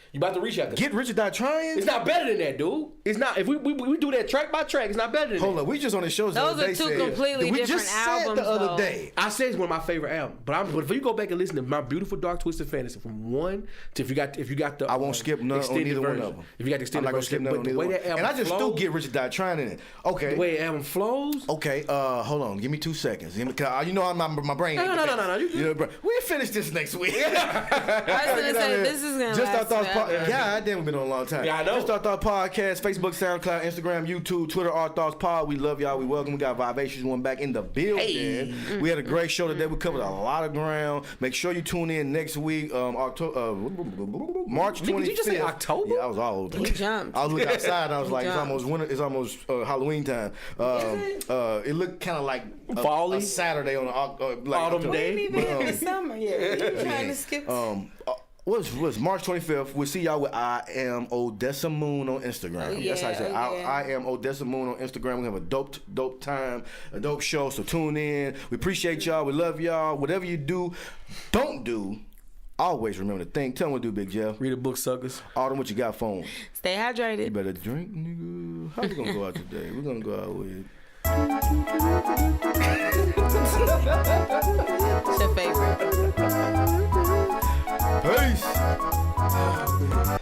Get Rich or Die Trying? It's not better than that, dude. It's not. If we do that track by track, it's not better than that. Hold up, we just on the shows. Those are 2 completely different albums. The other day. I said it's one of my favorite albums. But if you go back and listen to My Beautiful Dark Twisted Fantasy from 1 to if you got the I won't skip none on either one of them. If you got the extended version, but the way that album and I just still get Rich or Die Trying in it. Okay. The way the album flows. Okay. Hold on. Give me 2 seconds. You know I'm my brain. No. We'll finish this next week. I was gonna say this is gonna Just last Our Thoughts. God damn, we've been on a long time. Yeah, I know. Just Our Thoughts podcast, Facebook, SoundCloud, Instagram, YouTube, Twitter, Our Thoughts Pod. We love y'all. We welcome. We got Vivacious one back in the building. Hey. We had a great show today. We covered a lot of ground. Make sure you tune in next week. March 25th. Did you just say October? Yeah, I was all over. He jumped. I was looking outside and I was like, it's almost winter. It's almost Halloween time. It looked kind of like a Saturday on autumn day. We ain't even in the summer yet. You're trying to skip. What's March 25th? We'll see y'all with I Am Odessa Moon on Instagram. That's how I say it. I Am Odessa Moon on Instagram. We have a dope time, a dope show. So tune in. We appreciate y'all. We love y'all. Whatever you do, don't do. Always remember to think. Tell them what to do, Big Jeff. Read a book, suckers. Autumn, what you got for them? Stay hydrated. You better drink, nigga. How we gonna go out today? We're gonna go out with... What's your favorite? Peace.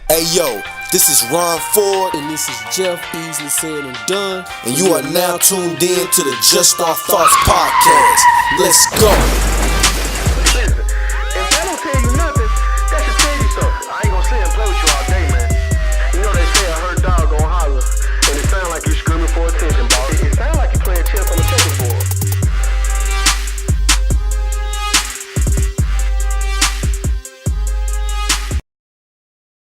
Hey yo, this is Ron Ford and this is Jeff, easily said and done. And you are now tuned in to the Just Our Thoughts podcast. Let's go.